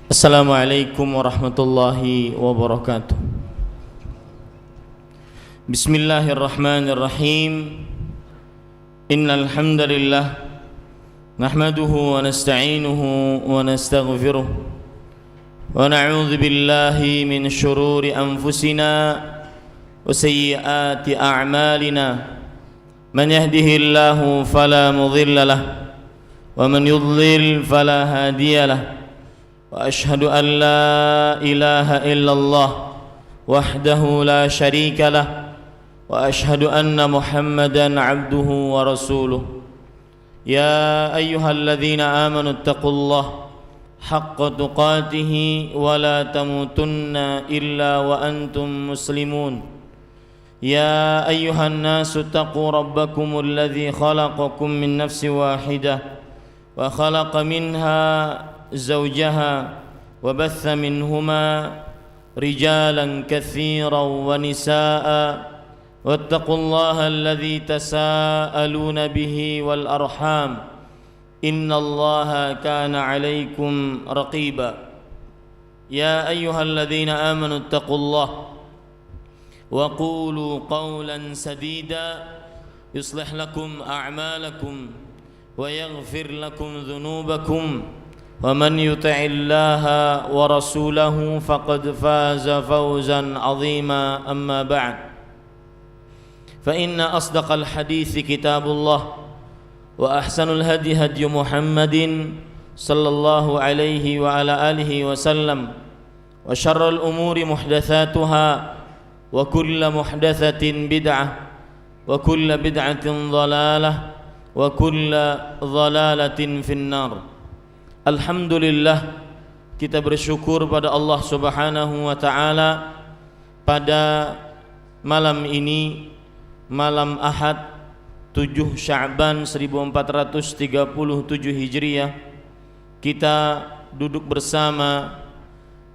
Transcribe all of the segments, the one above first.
Assalamualaikum warahmatullahi wabarakatuh. Bismillahirrahmanirrahim. Innal hamdalillah nahmaduhu wa nasta'inuhu wa nastaghfiruh wa na'udzu billahi min shururi anfusina wa sayyiati a'malina. Man yahdihillahu fala mudilla lahu wa man yudlil fala hadiya lahu. وأشهد أن لا إله إلا الله وحده لا شريك له وأشهد أن محمدًا عبده ورسوله. يا أيها الذين آمنوا اتقوا الله حق تقاته ولا تموتن إلا وأنتم مسلمون. يا أيها الناس اتقوا ربكم الذي خلقكم من نفس واحدة وخلق منها زوجها وبث منهما رجالا كثيرا ونساء واتقوا الله الذي تساءلون به والأرحام إن الله كان عليكم رقيبا. يا أيها الذين آمنوا اتقوا الله وقولوا قولا سديدا يصلح لكم أعمالكم ويغفر لكم ذنوبكم ومن يطع الله ورسوله فقد فاز فوزا عظيما. أما بعد فإن أصدق الحديث كتاب الله وأحسن الهدي هدي محمد صلى الله عليه وعلى آله وسلم وشر الأمور محدثاتها وكل محدثة بدعة وكل بدعة ضلالة وكل ضلالة في النار. Alhamdulillah, kita bersyukur pada Allah Subhanahu wa taala pada malam ini, malam Ahad 7 Sya'ban 1437 Hijriah, kita duduk bersama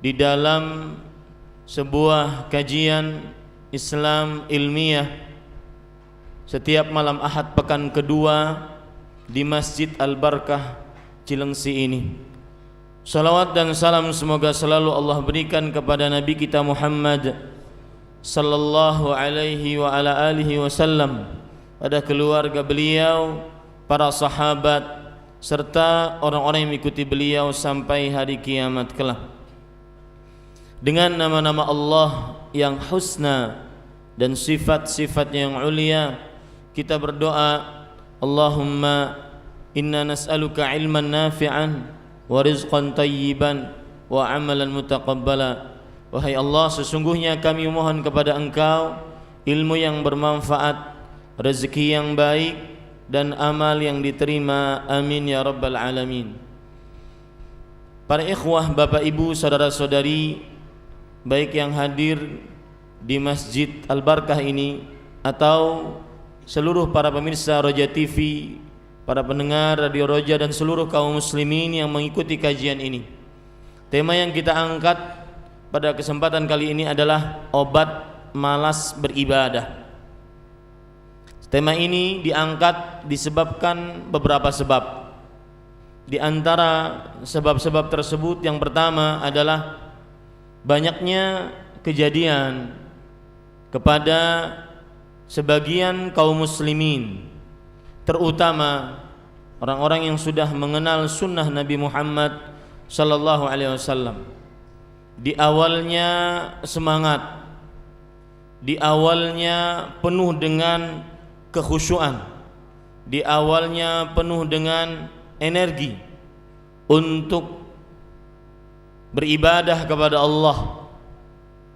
di dalam sebuah kajian Islam ilmiah setiap malam Ahad pekan kedua di Masjid Al-Barakah Cilengsi ini. Salawat dan salam semoga selalu Allah berikan kepada Nabi kita Muhammad sallallahu alaihi wa ala alihi wasallam, pada keluarga beliau, para sahabat, serta orang-orang yang mengikuti beliau sampai hari kiamat kelak. Dengan nama-nama Allah yang husna dan sifat-sifat yang ulia, kita berdoa, Allahumma inna nas'aluka ilman nafi'an wa rizqan tayyiban wa amalan mutaqabbala. Wahai Allah, sesungguhnya kami mohon kepada Engkau ilmu yang bermanfaat, rezeki yang baik, dan amal yang diterima. Amin ya rabbal alamin. Para ikhwah, bapak ibu, saudara-saudari, baik yang hadir di Masjid Al-Barakah ini atau seluruh para pemirsa Roja TV, para pendengar Radio Roja, dan seluruh kaum muslimin yang mengikuti kajian ini. Tema yang kita angkat pada kesempatan kali ini adalah obat malas beribadah. Tema ini diangkat disebabkan beberapa sebab. Di antara sebab-sebab tersebut, yang pertama adalah banyaknya kejadian kepada sebagian kaum muslimin, terutama orang-orang yang sudah mengenal sunnah Nabi Muhammad sallallahu alaihi wasallam. Di awalnya semangat, di awalnya penuh dengan kekhusyuan, di awalnya penuh dengan energi untuk beribadah kepada Allah,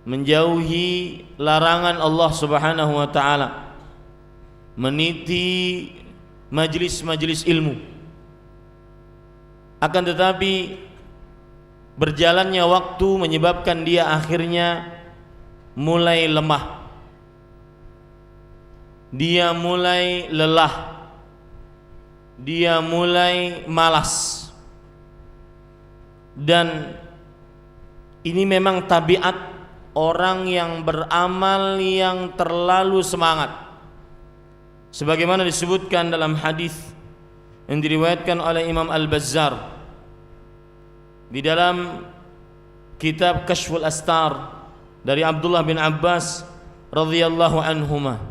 menjauhi larangan Allah Subhanahu wa taala, meniti majelis-majelis ilmu. Akan tetapi berjalannya waktu menyebabkan dia akhirnya mulai lemah, dia mulai lelah, dia mulai malas. Dan ini memang tabiat orang yang beramal yang terlalu semangat. Sebagaimana disebutkan dalam hadis yang diriwayatkan oleh Imam Al-Bazzar di dalam kitab Kashful Astar dari Abdullah bin Abbas radhiyallahu anhuma.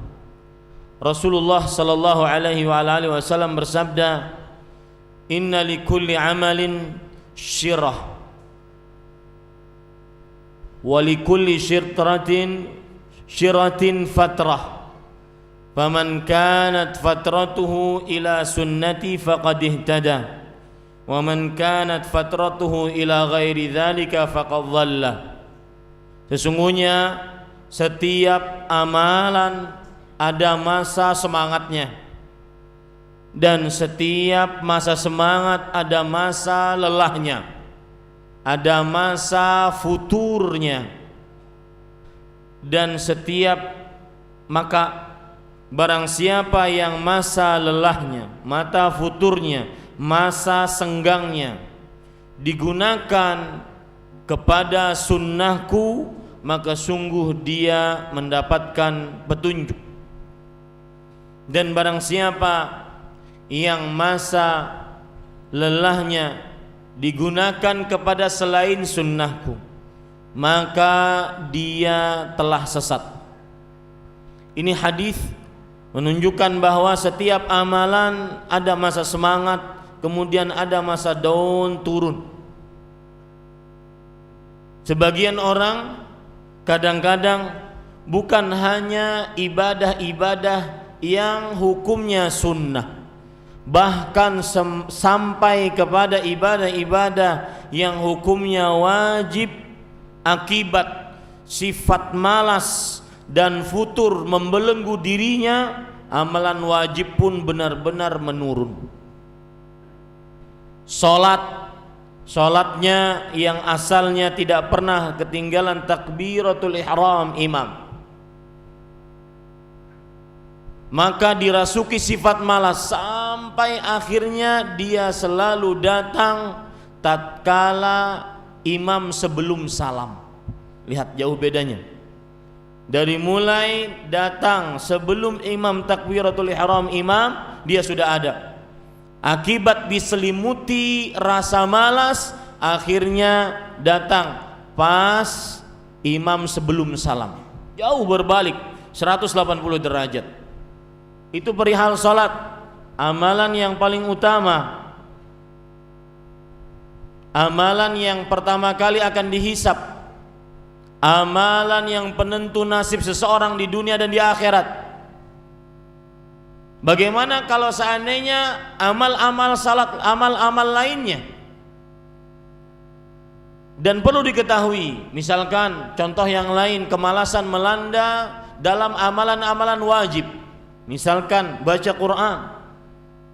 Rasulullah sallallahu alaihi wa alihi wasallam bersabda, "Inna likulli amalin syirah wa likulli syiratin fatrah. Faman kanat fatratuhu ila sunnati faqad ihtada wa man kanat fatratuhu ila ghairi dzalika faqad dhalla." Sesungguhnya setiap amalan ada masa semangatnya, dan setiap masa semangat ada masa lelahnya, ada masa futurnya, dan maka barang siapa yang masa lelahnya, mata futurnya, masa senggangnya digunakan kepada sunnahku, maka sungguh dia mendapatkan petunjuk. Dan barang siapa yang masa lelahnya digunakan kepada selain sunnahku, maka dia telah sesat. Ini hadis menunjukkan bahwa setiap amalan ada masa semangat, kemudian ada masa down turun. Sebagian orang kadang-kadang bukan hanya ibadah-ibadah yang hukumnya sunnah, bahkan sampai kepada ibadah-ibadah yang hukumnya wajib, akibat sifat malas dan futur membelenggu dirinya, amalan wajib pun benar-benar menurun. Salatnya yang asalnya tidak pernah ketinggalan takbiratul ihram imam, maka dirasuki sifat malas sampai akhirnya dia selalu datang tatkala imam sebelum salam. Lihat jauh bedanya. Dari mulai datang sebelum imam takbiratul ihram imam, dia sudah ada. Akibat diselimuti rasa malas, akhirnya datang pas imam sebelum salam. Jauh berbalik 180 derajat. Itu perihal salat, amalan yang paling utama, amalan yang pertama kali akan dihisap, amalan yang penentu nasib seseorang di dunia dan di akhirat. Bagaimana kalau seandainya amal-amal salat, amal-amal lainnya? Dan perlu diketahui, misalkan contoh yang lain, kemalasan melanda dalam amalan-amalan wajib. Misalkan baca Quran.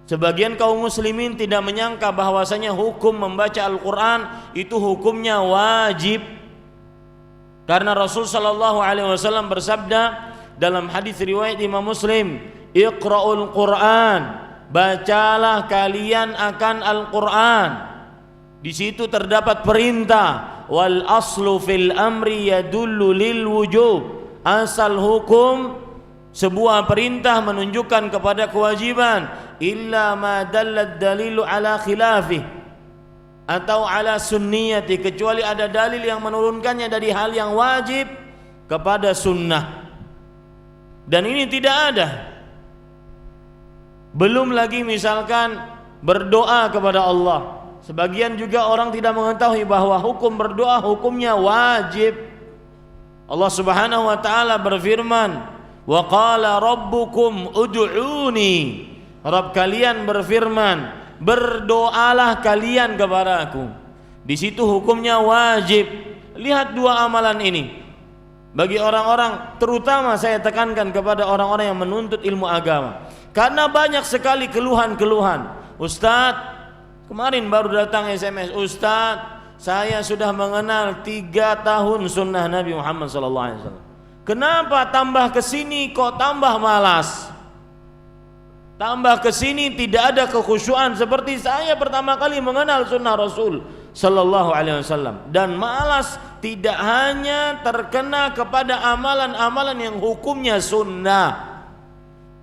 Sebagian kaum muslimin tidak menyangka bahwasanya hukum membaca Al-Quran itu hukumnya wajib, karena Rasul sallallahu alaihi wasallam bersabda dalam hadis riwayat Imam Muslim, "Iqra'ul Quran", bacalah kalian akan Al-Quran. Di situ terdapat perintah, wal aslu fil amri yadullu lil wujub. Asal hukum sebuah perintah menunjukkan kepada kewajiban, illa ma dallat dalilu ala khilafih, atau ala sunniyati, kecuali ada dalil yang menurunkannya dari hal yang wajib kepada sunnah. Dan ini tidak ada. Belum lagi misalkan berdoa kepada Allah. Sebagian juga orang tidak mengetahui bahwa hukum berdoa hukumnya wajib. Allah Subhanahu wa taala berfirman, "Wa qala rabbukum ud'uni." Rabb kalian berfirman, berdoalah kalian kepadaku. Di situ hukumnya wajib. Lihat dua amalan ini. Bagi orang-orang, terutama saya tekankan kepada orang-orang yang menuntut ilmu agama, karena banyak sekali keluhan-keluhan. Ustadz, kemarin baru datang SMS, Ustadz, saya sudah mengenal 3 tahun sunnah Nabi Muhammad SAW. Kenapa tambah kesini kok tambah malas? Tambah kesini tidak ada kekhusyuan seperti saya pertama kali mengenal sunnah Rasul Sallallahu Alaihi Wasallam. Dan malas tidak hanya terkena kepada amalan-amalan yang hukumnya sunnah.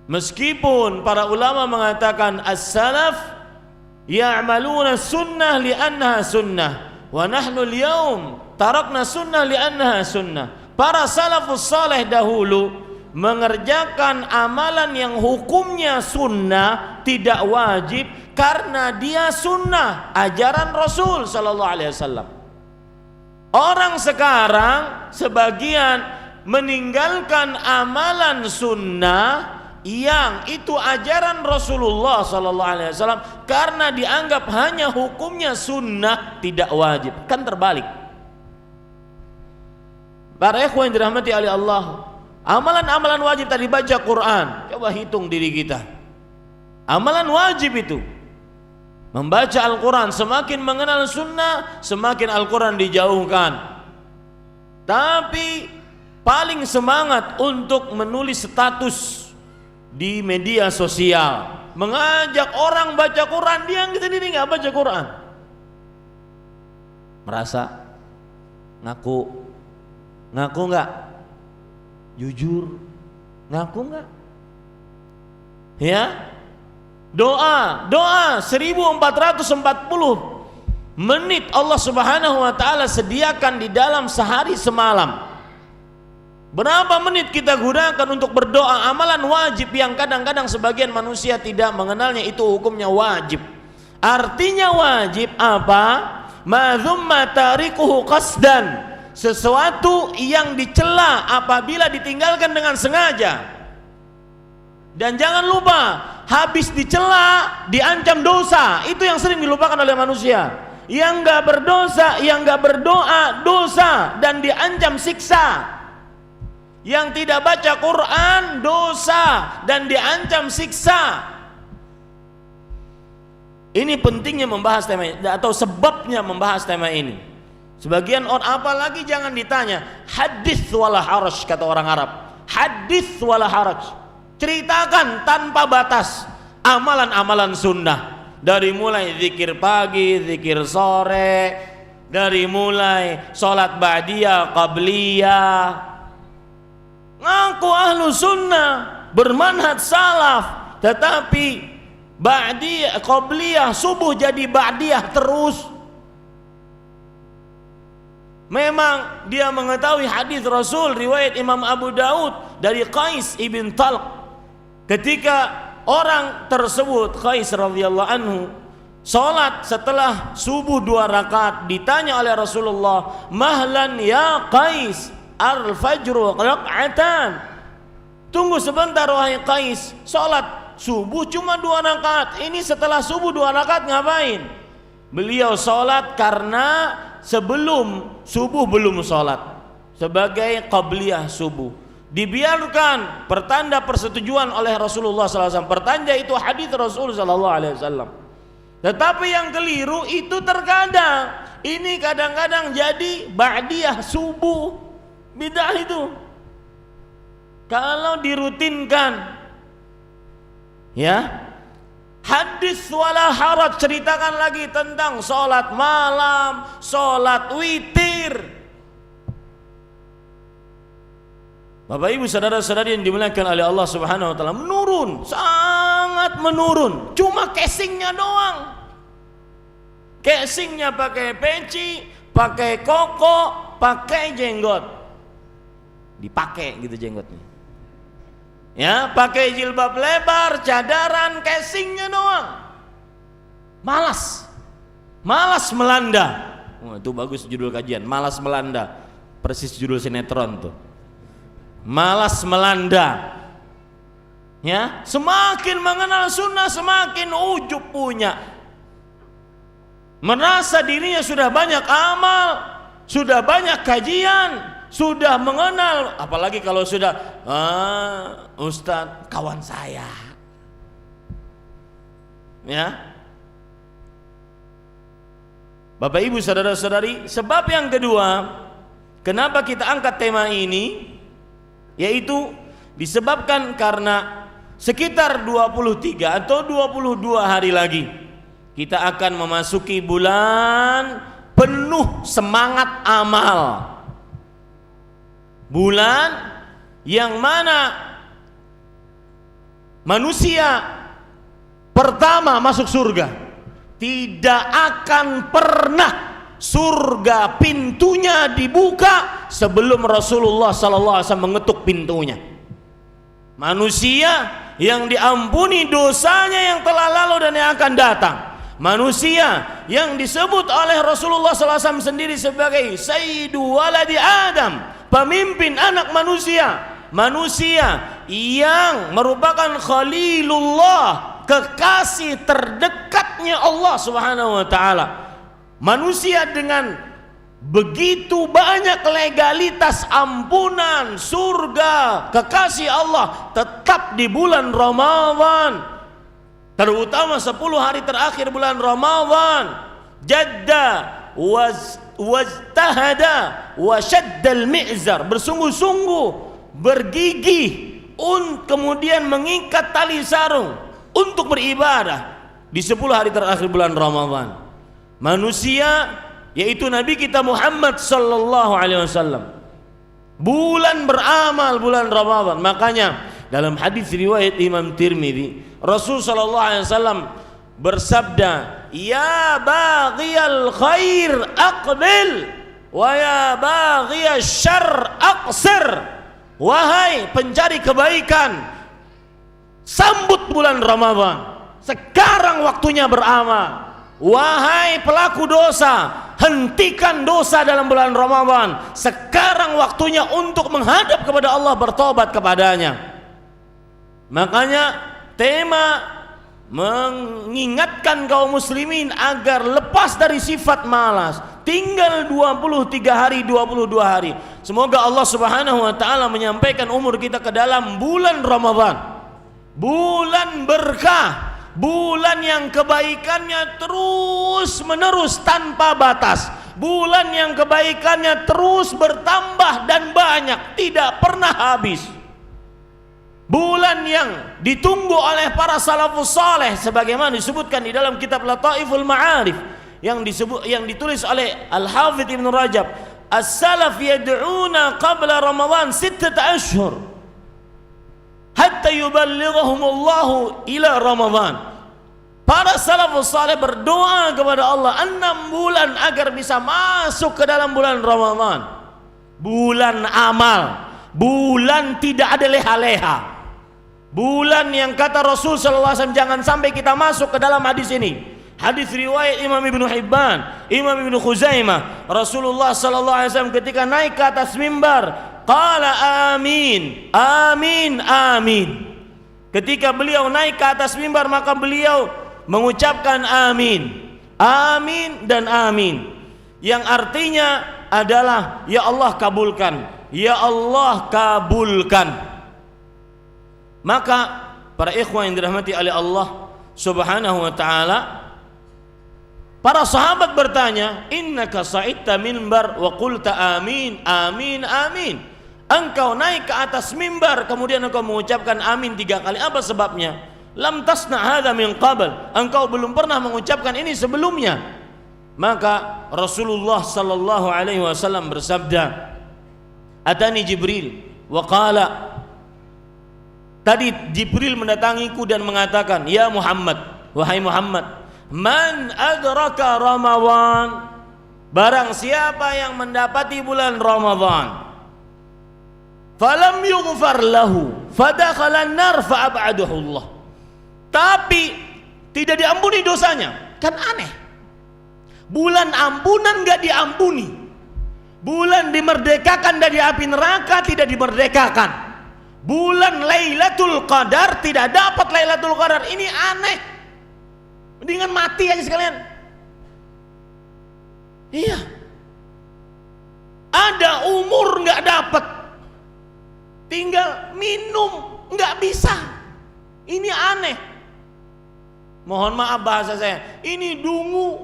Meskipun para ulama mengatakan as-salaf ya'maluna sunnah li'annaha sunnah, wa nahnu al-yaum tarakna sunnah li'annaha sunnah. Para salafus saleh dahulu mengerjakan amalan yang hukumnya sunnah, tidak wajib, karena dia sunnah, ajaran Rasul sallallahu alaihi wasallam. Orang sekarang sebagian meninggalkan amalan sunnah yang itu ajaran Rasulullah sallallahu alaihi wasallam karena dianggap hanya hukumnya sunnah, tidak wajib. Kan terbalik. Para ikhwan yang dirahmati oleh Allah, amalan-amalan wajib tadi, baca Quran, coba hitung diri kita. Amalan wajib itu membaca Al-Quran, semakin mengenal sunnah semakin Al-Quran dijauhkan. Tapi paling semangat untuk menulis status di media sosial, mengajak orang baca Quran, dia sendiri nggak baca Quran, merasa ngaku nggak, jujur ngaku nggak, ya. Doa 1440 menit Allah Subhanahu wa taala sediakan di dalam sehari semalam. Berapa menit kita gunakan untuk berdoa, amalan wajib yang kadang-kadang sebagian manusia tidak mengenalnya itu hukumnya wajib. Artinya wajib apa? Ma dzumma tarikuhu qasdan, sesuatu yang dicela apabila ditinggalkan dengan sengaja. Dan jangan lupa, habis dicela diancam dosa. Itu yang sering dilupakan oleh manusia. Yang nggak berdosa, yang nggak berdoa dosa dan diancam siksa. Yang tidak baca Quran dosa dan diancam siksa. Ini pentingnya membahas tema ini, atau sebabnya membahas tema ini. Sebagian orang, apalagi jangan ditanya, hadis wala haraj, kata orang Arab. Hadis wala haraj, ceritakan tanpa batas amalan-amalan sunnah, dari mulai zikir pagi, zikir sore, dari mulai sholat ba'diyah, qabliyah. Ngaku ahlu sunnah, bermanhaj salaf, tetapi ba'diyah, qabliyah, subuh jadi ba'diyah terus. Memang dia mengetahui hadis Rasul riwayat Imam Abu Daud dari Qais ibn Talq, ketika orang tersebut Qais radhiyallahu anhu salat setelah subuh 2 rakaat, ditanya oleh Rasulullah, mahlan ya Qais, al-fajru raka'atan. Tunggu sebentar wahai Qais, salat subuh cuma 2 rakaat, ini setelah subuh 2 rakaat ngapain? Beliau salat karena sebelum subuh belum salat, sebagai qabliyah subuh. Dibiarkan, pertanda persetujuan oleh Rasulullah SAW. Pertanda itu hadis Rasul SAW. Tetapi yang keliru itu terkadang, ini kadang-kadang jadi ba'diyah subuh, bidah itu. Kalau dirutinkan, ya, hadis wala haraj, ceritakan lagi tentang sholat malam, sholat witir. Bapak ibu saudara-saudari yang dimuliakan oleh Allah Subhanahu wa taala, menurun, sangat menurun. Cuma casingnya doang. Casingnya pakai peci, pakai koko, pakai jenggot. Dipakai gitu jenggotnya. Ya, pakai jilbab lebar, cadaran, casingnya doang. Malas. Malas melanda. Oh, itu bagus judul kajian, malas melanda. Persis judul sinetron tuh. Malas melanda. Ya, semakin mengenal sunnah semakin ujub punya. Merasa dirinya sudah banyak amal, sudah banyak kajian, sudah mengenal, apalagi kalau sudah Ustadz kawan saya. Ya. Bapak Ibu saudara-saudari, sebab yang kedua kenapa kita angkat tema ini, yaitu disebabkan karena sekitar 23 atau 22 hari lagi kita akan memasuki bulan penuh semangat amal. Bulan yang mana manusia pertama masuk surga tidak akan pernah surga pintunya dibuka sebelum Rasulullah sallallahu alaihi wasallam mengetuk pintunya. Manusia yang diampuni dosanya yang telah lalu dan yang akan datang. Manusia yang disebut oleh Rasulullah sallallahu alaihi wasallam sendiri sebagai Sayyidu Waladi Adam, pemimpin anak manusia. Manusia yang merupakan Khalilullah, kekasih terdekatnya Allah Subhanahu wa taala. Manusia dengan begitu banyak legalitas ampunan, surga, kekasih Allah tetap di bulan Ramadan, terutama 10 hari terakhir bulan Ramadan. Jadda wajtahada wa shaddal mi'zar, bersungguh-sungguh, bergigih, kemudian mengikat tali sarung untuk beribadah di 10 hari terakhir bulan Ramadan. Manusia yaitu Nabi kita Muhammad sallallahu alaihi wasallam bulan beramal bulan Ramadan. Makanya dalam hadis riwayat Imam Tirmidzi, Rasul sallallahu alaihi wasallam bersabda, "Ya baghiyal khair aqbil wa ya baghiyasy syarr aqsir." Wahai pencari kebaikan, sambut bulan Ramadan, sekarang waktunya beramal. Wahai pelaku dosa, hentikan dosa dalam bulan Ramadan, sekarang waktunya untuk menghadap kepada Allah, bertobat kepadanya. Makanya tema mengingatkan kaum muslimin agar lepas dari sifat malas. Tinggal 23 hari, 22 hari. Semoga Allah Subhanahu wa taala menyampaikan umur kita ke dalam bulan Ramadan. Bulan berkah, bulan yang kebaikannya terus menerus tanpa batas, bulan yang kebaikannya terus bertambah dan banyak, tidak pernah habis. Bulan yang ditunggu oleh para salafus saleh sebagaimana disebutkan di dalam kitab Lataiful Ma'arif yang ditulis oleh Al-Hafidz Ibnu Rajab. As-salaf yad'una qabla Ramadan 6 ashhur hatta yuballighahumullahu ila Ramadan. Para salafus saleh berdoa kepada Allah 6 bulan agar bisa masuk ke dalam bulan Ramadan. Bulan amal, bulan tidak ada leha-leha, bulan yang kata Rasul sallallahu alaihi wasallam jangan sampai kita masuk ke dalam hadis ini. Hadis riwayat Imam Ibnu Hibban, Imam Ibnu Khuzaimah, Rasulullah sallallahu alaihi wasallam ketika naik ke atas mimbar, qala amin, amin, amin. Ketika beliau naik ke atas mimbar maka beliau mengucapkan amin, amin dan amin, yang artinya adalah ya Allah kabulkan, ya Allah kabulkan. Maka para ikhwan yang dirahmati oleh Allah Subhanahu wa taala, para sahabat bertanya, innaka sa'idta minbar wa qulta amin, amin, amin. Engkau naik ke atas mimbar kemudian engkau mengucapkan amin 3 kali. Apa sebabnya? Lam tasna hadza min qabl. Engkau belum pernah mengucapkan ini sebelumnya. Maka Rasulullah sallallahu alaihi wasallam bersabda, atani Jibril wa qala, tadi Jibril mendatangiku dan mengatakan, ya Muhammad, wahai Muhammad, man adraka Ramadan, barang siapa yang mendapati bulan Ramadan, falam yughfar lahu fadakhala an-nar fa'ab'adahu Allah, tapi tidak diampuni dosanya. Kan aneh, bulan ampunan gak diampuni, bulan dimerdekakan dari api neraka tidak dimerdekakan, bulan Lailatul Qadar tidak dapat Lailatul Qadar. Ini aneh. Mendingan mati aja sekalian. Iya, ada umur nggak dapat, tinggal minum nggak bisa. Ini aneh. Mohon maaf bahasa saya. Ini dungu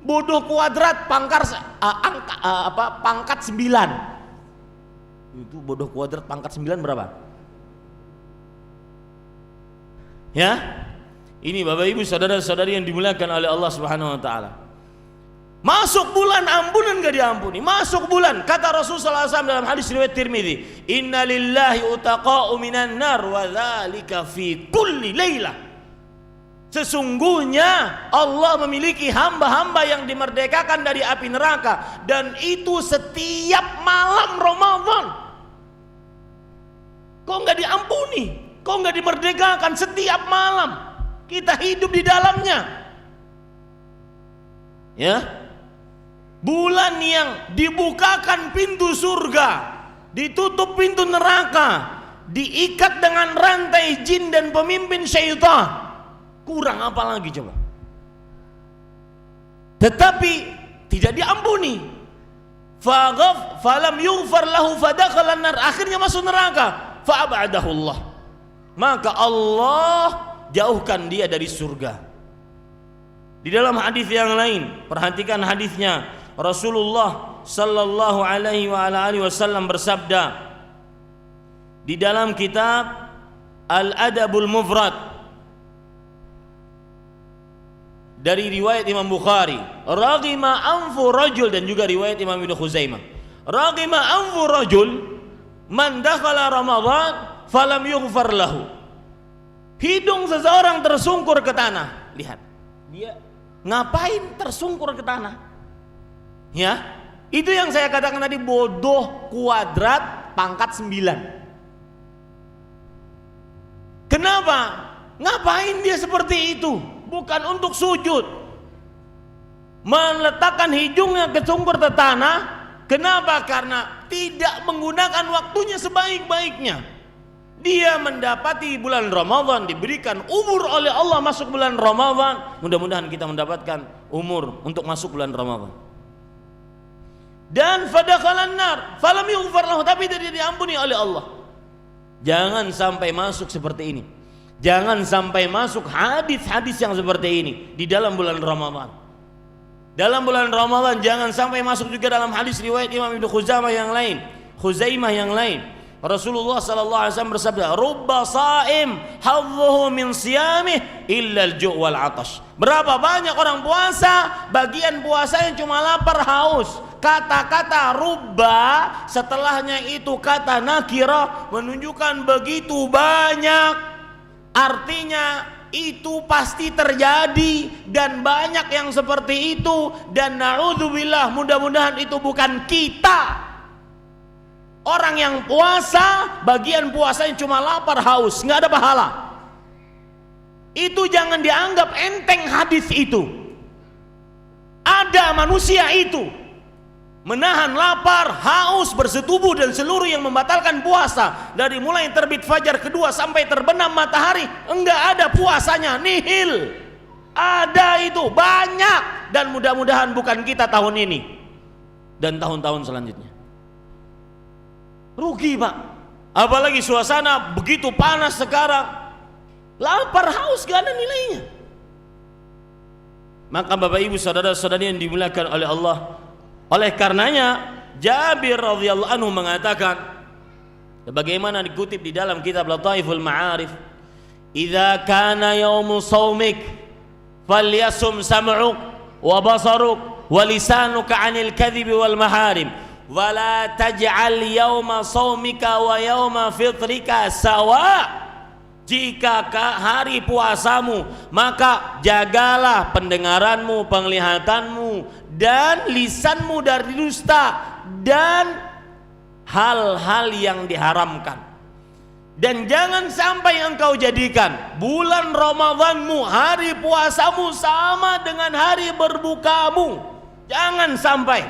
bodoh kuadrat pangkat 9. Itu bodoh kuadrat pangkat 9 berapa? Ya. Ini Bapak Ibu saudara-saudari yang dimuliakan oleh Allah Subhanahu wa taala. Masuk bulan ampunan gak diampuni. Masuk bulan, kata Rasulullah SAW dalam hadis riwayat Tirmidzi, inna lillahi utaqa'u minan nar wa dzalika fi kulli lailah. Sesungguhnya Allah memiliki hamba-hamba yang dimerdekakan dari api neraka, dan itu setiap malam Ramadan. Kok nggak diampuni? Kok nggak dimerdekakan? Setiap malam kita hidup di dalamnya. Ya, bulan yang dibukakan pintu surga, ditutup pintu neraka, diikat dengan rantai jin dan pemimpin syaitan. Kurang apa lagi coba? Tetapi tidak diampuni. Falam yughfar lahu fadakhala an-nar, akhirnya masuk neraka. Fa'abadahu Allah, maka Allah jauhkan dia dari surga. Di dalam hadis yang lain, perhatikan hadisnya, Rasulullah sallallahu alaihi wa ala alihi wasallam bersabda di dalam kitab Al-Adabul Mufrad dari riwayat Imam Bukhari, raghima anfu rajul, dan juga riwayat Imam Ibnu Khuzaimah, raghima anfu rajul man dakhala Ramadan falam yughfar lahu. Hidung seseorang tersungkur ke tanah. Lihat, dia ngapain tersungkur ke tanah? Ya, itu yang saya katakan tadi, bodoh kuadrat pangkat 9. Kenapa? Ngapain dia seperti itu? Bukan untuk sujud, meletakkan hidungnya ke sungkur ke tanah. Kenapa? Karena tidak menggunakan waktunya sebaik-baiknya. Dia mendapati bulan Ramadan, diberikan umur oleh Allah masuk bulan Ramadan. Mudah-mudahan kita mendapatkan umur untuk masuk bulan Ramadan. Dan fadakhalan nar falam yughfar lahu, tapi tidak diampuni oleh Allah. Jangan sampai masuk seperti ini. Jangan sampai masuk hadis-hadis yang seperti ini di dalam bulan Ramadan. Dalam bulan Ramadan jangan sampai masuk juga dalam hadis riwayat Imam Ibnu Khuzaimah yang lain. Rasulullah sallallahu alaihi wasallam bersabda, "Rubba sha'im hadzuhu min siyamih illa al-ju' wal 'atash." Berapa banyak orang puasa, bagian puasanya cuma lapar haus. Kata-kata rubba setelahnya itu kata nakirah menunjukkan begitu banyak. Artinya itu pasti terjadi dan banyak yang seperti itu, dan na'udzubillah, mudah-mudahan itu bukan kita. Orang yang puasa, bagian puasanya cuma lapar haus, nggak ada pahala. Itu jangan dianggap enteng hadis itu. Ada manusia itu menahan lapar, haus, bersetubuh dan seluruh yang membatalkan puasa, dari mulai terbit fajar kedua sampai terbenam matahari, enggak ada puasanya, nihil. Ada itu banyak, dan mudah-mudahan bukan kita tahun ini dan tahun-tahun selanjutnya. Rugi Pak, apalagi suasana begitu panas sekarang, lapar haus gak ada nilainya. Maka Bapak Ibu saudara-saudari yang dimuliakan oleh Allah, oleh karenanya Jabir radhiyallahu anhu mengatakan, sebagaimana dikutip di dalam kitab Lataiful Ma'arif, "Idza kana yaumu shaumik falyasum sam'uk wa basaruk wa lisanuka 'anil kadhibi wal maharim wa la taj'al yauma shaumika wa yauma fitrika sawa." Jika hari puasamu, maka jagalah pendengaranmu, penglihatanmu, dan lisanmu dari dusta dan hal-hal yang diharamkan. Dan jangan sampai engkau jadikan bulan Ramadanmu, hari puasamu sama dengan hari berbukamu. Jangan sampai.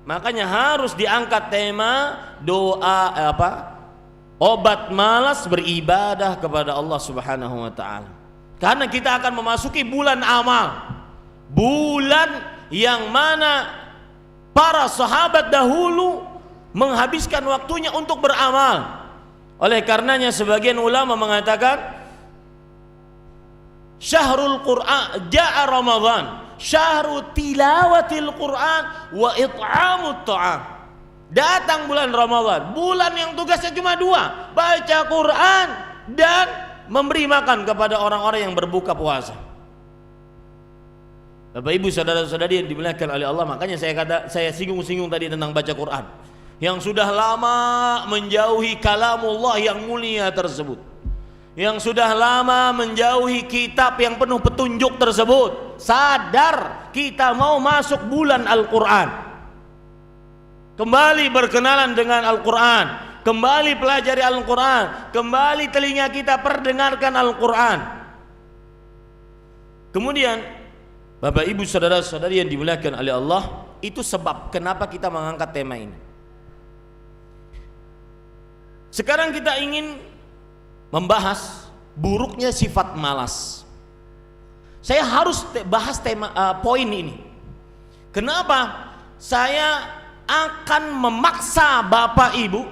Makanya harus diangkat tema doa obat malas beribadah kepada Allah Subhanahu wa taala. Karena kita akan memasuki bulan amal. Bulan yang mana para sahabat dahulu menghabiskan waktunya untuk beramal. Oleh karenanya sebagian ulama mengatakan, syahrul Qur'an, ja'a Ramadan, syahru tilawatil Qur'an wa it'amut ta'am. Datang bulan Ramadan, bulan yang tugasnya cuma 2, baca Quran dan memberi makan kepada orang-orang yang berbuka puasa. Bapak Ibu saudara-saudari yang dimuliakan oleh Allah, makanya saya singgung-singgung tadi tentang baca Quran yang sudah lama menjauhi kalamullah yang mulia tersebut, yang sudah lama menjauhi kitab yang penuh petunjuk tersebut, sadar kita mau masuk bulan Al-Quran, kembali berkenalan dengan Al-Quran, kembali pelajari Al-Quran, kembali telinga kita perdengarkan Al-Quran. Kemudian Bapak Ibu saudara-saudari yang dimuliakan oleh Allah, itu sebab kenapa kita mengangkat tema ini. Sekarang kita ingin membahas buruknya sifat malas. Saya harus bahas poin ini. Kenapa? Saya akan memaksa Bapak Ibu,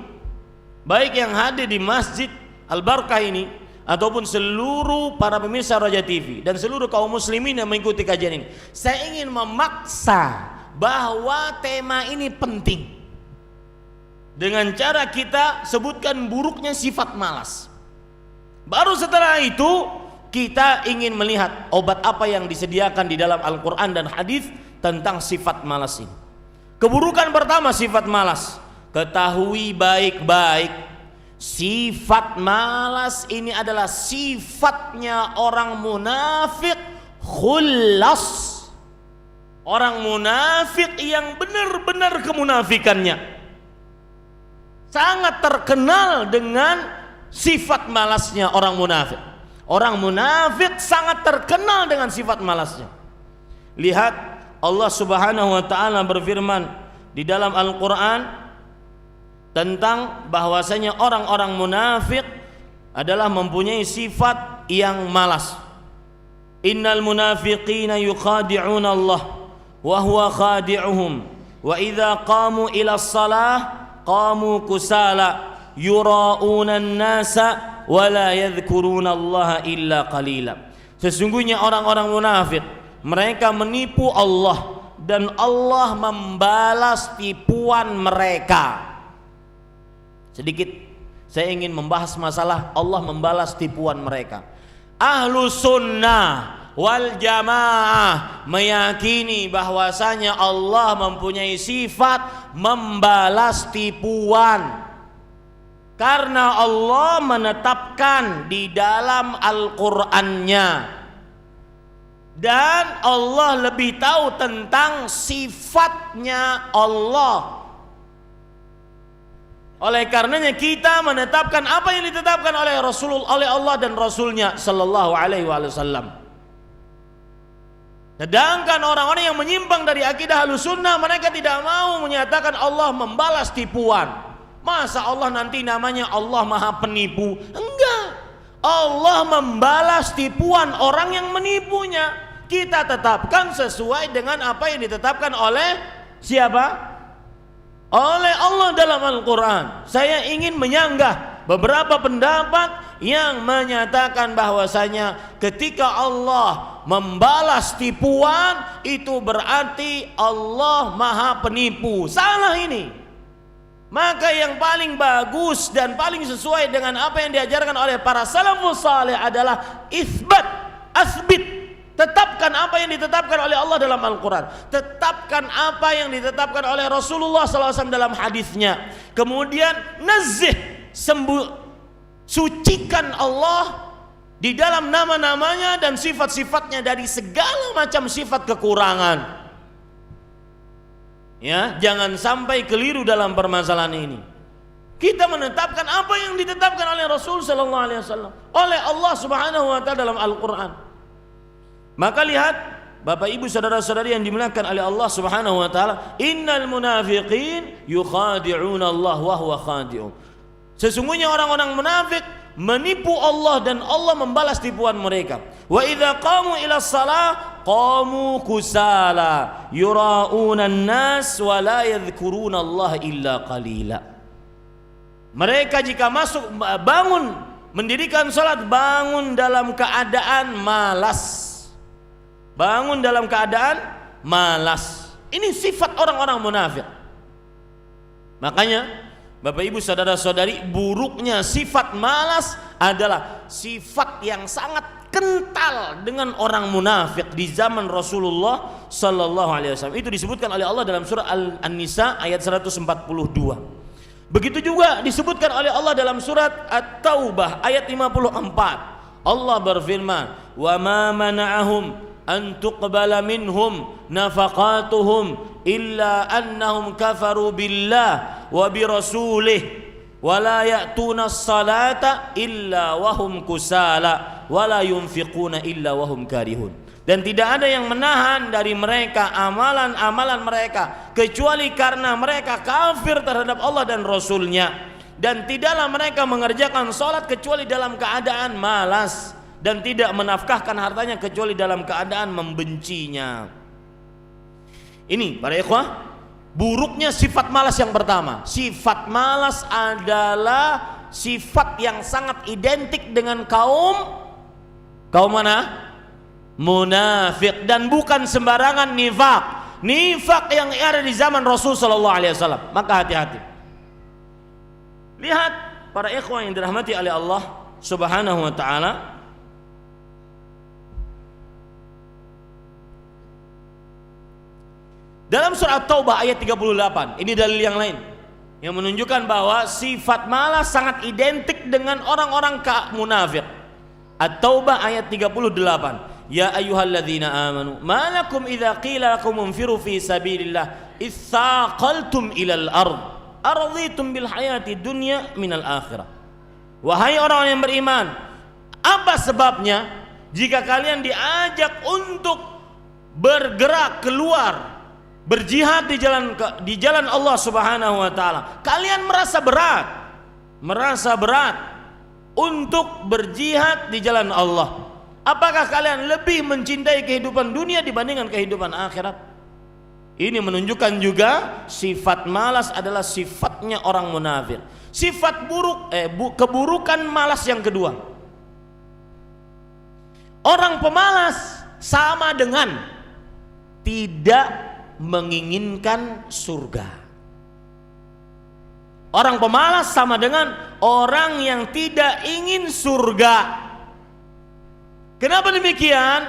baik yang hadir di Masjid Al-Barkah ini ataupun seluruh para pemirsa Raja TV dan seluruh kaum muslimin yang mengikuti kajian ini. Saya ingin memaksa bahwa tema ini penting dengan cara kita sebutkan buruknya sifat malas. Baru setelah itu kita ingin melihat obat apa yang disediakan di dalam Al-Quran dan hadis tentang sifat malas ini. Keburukan pertama sifat malas. Ketahui baik-baik, sifat malas ini adalah sifatnya orang munafik khullas. Orang munafik yang benar-benar kemunafikannya sangat terkenal dengan sifat malasnya orang munafik. Orang munafik sangat terkenal dengan sifat malasnya. Lihat Allah Subhanahu wa taala berfirman di dalam Al-Qur'an tentang bahwasanya orang-orang munafik adalah mempunyai sifat yang malas. Innal munafiqina yukhadi'una Allah wa huwa khadi'uhum wa idza qamu ila shalah qamu kusala yura'una an-nasa wa la yadhkuruna Allah illa qalila. Sesungguhnya orang-orang munafik mereka menipu Allah dan Allah membalas tipuan mereka. Sedikit saya ingin membahas masalah Allah membalas tipuan mereka. Ahlu sunnah wal jamaah meyakini bahwasanya Allah mempunyai sifat membalas tipuan. Karena Allah menetapkan di dalam Al-Qur'annya, dan Allah lebih tahu tentang sifatnya Allah. Oleh karenanya kita menetapkan apa yang ditetapkan oleh oleh Allah dan Rasulnya Sallallahu Alaihi Wasallam. Sedangkan orang-orang yang menyimpang dari akidah Ahlussunnah, mereka tidak mau menyatakan Allah membalas tipuan. Masa Allah nanti namanya Allah Maha Penipu? Enggak. Allah membalas tipuan orang yang menipunya. Kita tetapkan sesuai dengan apa yang ditetapkan oleh siapa? Oleh Allah dalam Al-Quran. Saya ingin menyanggah beberapa pendapat yang menyatakan bahwasanya ketika Allah membalas tipuan itu berarti Allah Maha Penipu. Salah ini. Maka yang paling bagus dan paling sesuai dengan apa yang diajarkan oleh para salafus saleh adalah asbit. Tetapkan apa yang ditetapkan oleh Allah dalam Al-Quran. Tetapkan apa yang ditetapkan oleh Rasulullah SAW dalam hadisnya. Kemudian sucikan Allah di dalam nama-namanya dan sifat-sifatnya dari segala macam sifat kekurangan. Ya, jangan sampai keliru dalam permasalahan ini. Kita menetapkan apa yang ditetapkan oleh Rasul sallallahu alaihi wasallam, oleh Allah Subhanahu wa taala dalam Al-Qur'an. Maka lihat Bapak Ibu saudara-saudari yang dimuliakan oleh Allah Subhanahu wa taala, innal munafiqin yukhadi'una Allah wa huwa khadi'un. Sesungguhnya orang-orang munafik menipu Allah dan Allah membalas tipuan mereka. Wa idza qamu ila shalah qamu kusala yura'una an-nas wa la yadhkuruna Allah illa qalila. Mereka jika masuk bangun mendirikan salat bangun dalam keadaan malas. Bangun dalam keadaan malas. Ini sifat orang-orang munafik. Makanya Bapak Ibu saudara-saudari, buruknya sifat malas adalah sifat yang sangat kental dengan orang munafik di zaman Rasulullah sallallahu alaihi wasallam. Itu disebutkan oleh Allah dalam surah An-Nisa ayat 142. Begitu juga disebutkan oleh Allah dalam surat At-Taubah ayat 54. Allah berfirman, "Wa ma mana'ahum an tuqbala minhum nafaqatuhum illa annahum kafaru billah wa bi rasulih wa la ya'tuna as-salata illa wa hum kusala wa la yunfiquna illa wa hum karihun." Dan tidak ada yang menahan dari mereka amalan-amalan mereka kecuali karena mereka kafir terhadap Allah dan Rasulnya, dan tidaklah mereka mengerjakan sholat kecuali dalam keadaan malas, dan tidak menafkahkan hartanya kecuali dalam keadaan membencinya. Ini para ikhwah, buruknya sifat malas yang pertama. Sifat malas adalah sifat yang sangat identik dengan kaum mana? Munafik, dan bukan sembarangan nifak yang ada di zaman Rasul sallallahu alaihi wasallam. Maka hati-hati. Lihat para ikhwan yang dirahmati oleh Allah Subhanahu wa taala, dalam surah Taubah ayat 38, ini dalil yang lain yang menunjukkan bahwa sifat malas sangat identik dengan orang-orang munafik. At-Taubah ayat 38. Ya ayyuhalladzina amanu ma lakum idza qila lakum unfiru fi sabilillah itsaqaltum ilal ard araditum bil hayati dunya minal akhirah. Wahai orang yang beriman, apa sebabnya jika kalian diajak untuk bergerak keluar berjihad di jalan Allah Subhanahu wa taala, kalian merasa berat untuk berjihad di jalan Allah? Apakah kalian lebih mencintai kehidupan dunia dibandingkan kehidupan akhirat? Ini menunjukkan juga sifat malas adalah sifatnya orang munafik. Sifat keburukan malas yang kedua, orang pemalas sama dengan tidak menginginkan surga. Orang pemalas sama dengan orang yang tidak ingin surga. Kenapa demikian?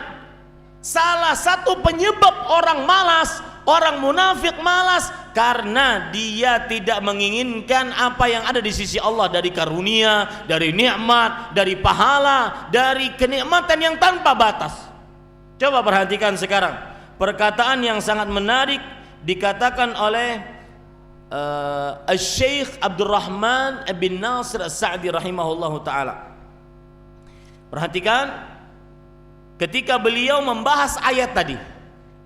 Salah satu penyebab orang malas, orang munafik malas, karena dia tidak menginginkan apa yang ada di sisi Allah dari karunia, dari nikmat, dari pahala, dari kenikmatan yang tanpa batas. Coba perhatikan sekarang perkataan yang sangat menarik dikatakan oleh Syekh Abdurrahman bin Nasir As-Sa'di rahimahullahu taala. Perhatikan ketika beliau membahas ayat tadi,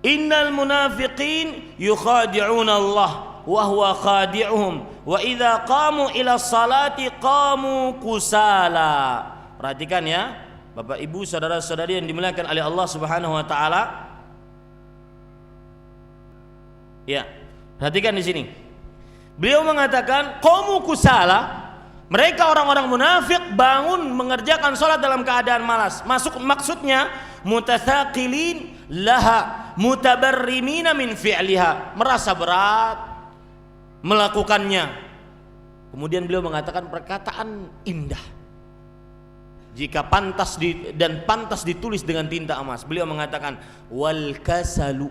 innal munafiqin yukhadi'una Allah wa huwa khadi'uhum wa idza qamu ila salati qamu kusala. Perhatikan ya Bapak Ibu saudara-saudari yang dimuliakan oleh Allah Subhanahu wa taala. Ya, perhatikan di sini. Beliau mengatakan qamu kusala, mereka orang-orang munafik bangun mengerjakan sholat dalam keadaan malas. Maksudnya mutathaqilin laha mutabarrimina min fi'liha, merasa berat melakukannya. Kemudian beliau mengatakan perkataan indah, jika pantas ditulis dengan tinta emas. Beliau mengatakan wal kasalu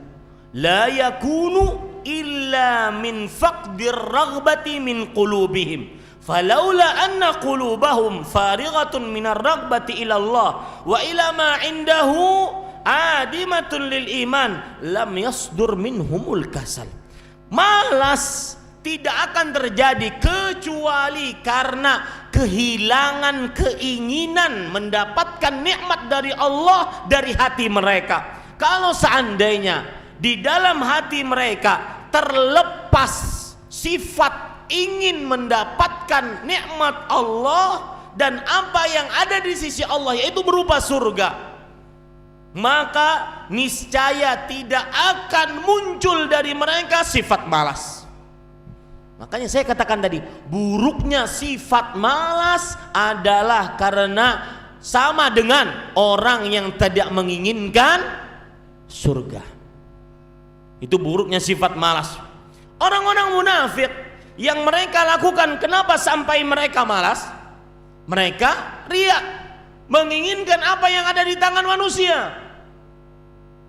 la yakunu illa min faqdir raghbati min qulubihim falaula anna qulubahum farighatun minar raghbati ila Allah wa ila ma indahu adimatun lil iman lam yasdur minhumul kasal. Malas tidak akan terjadi kecuali karena kehilangan keinginan mendapatkan nikmat dari Allah dari hati mereka. Kalau seandainya di dalam hati mereka terlepas sifat ingin mendapatkan nikmat Allah dan apa yang ada di sisi Allah, yaitu berupa surga, maka niscaya tidak akan muncul dari mereka sifat malas. Makanya saya katakan tadi, buruknya sifat malas adalah karena sama dengan orang yang tidak menginginkan surga. Itu buruknya sifat malas. Orang-orang munafik yang mereka lakukan, kenapa sampai mereka malas? Mereka riya, menginginkan apa yang ada di tangan manusia.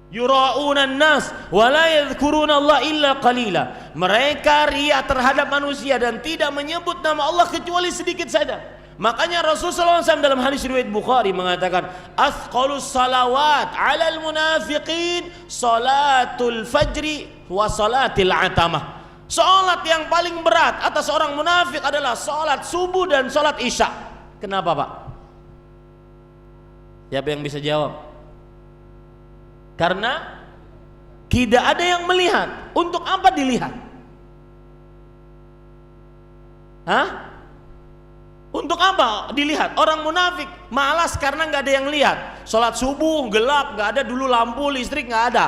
Yura'unan nas wa la yadhkuruna Allah illa qalila. Mereka riya terhadap manusia dan tidak menyebut nama Allah kecuali sedikit saja. Makanya Rasulullah SAW dalam hadis riwayat Bukhari mengatakan, "Athqalus salawat 'alal munafiqin salatul fajri wa salatil atamah." Salat yang paling berat atas orang munafik adalah salat subuh dan salat isya. Kenapa, Pak? Siapa yang bisa jawab? Karena tidak ada yang melihat. Untuk apa dilihat? Hah? Untuk apa dilihat? Orang munafik malas karena nggak ada yang lihat. Sholat subuh gelap, nggak ada dulu lampu listrik, nggak ada.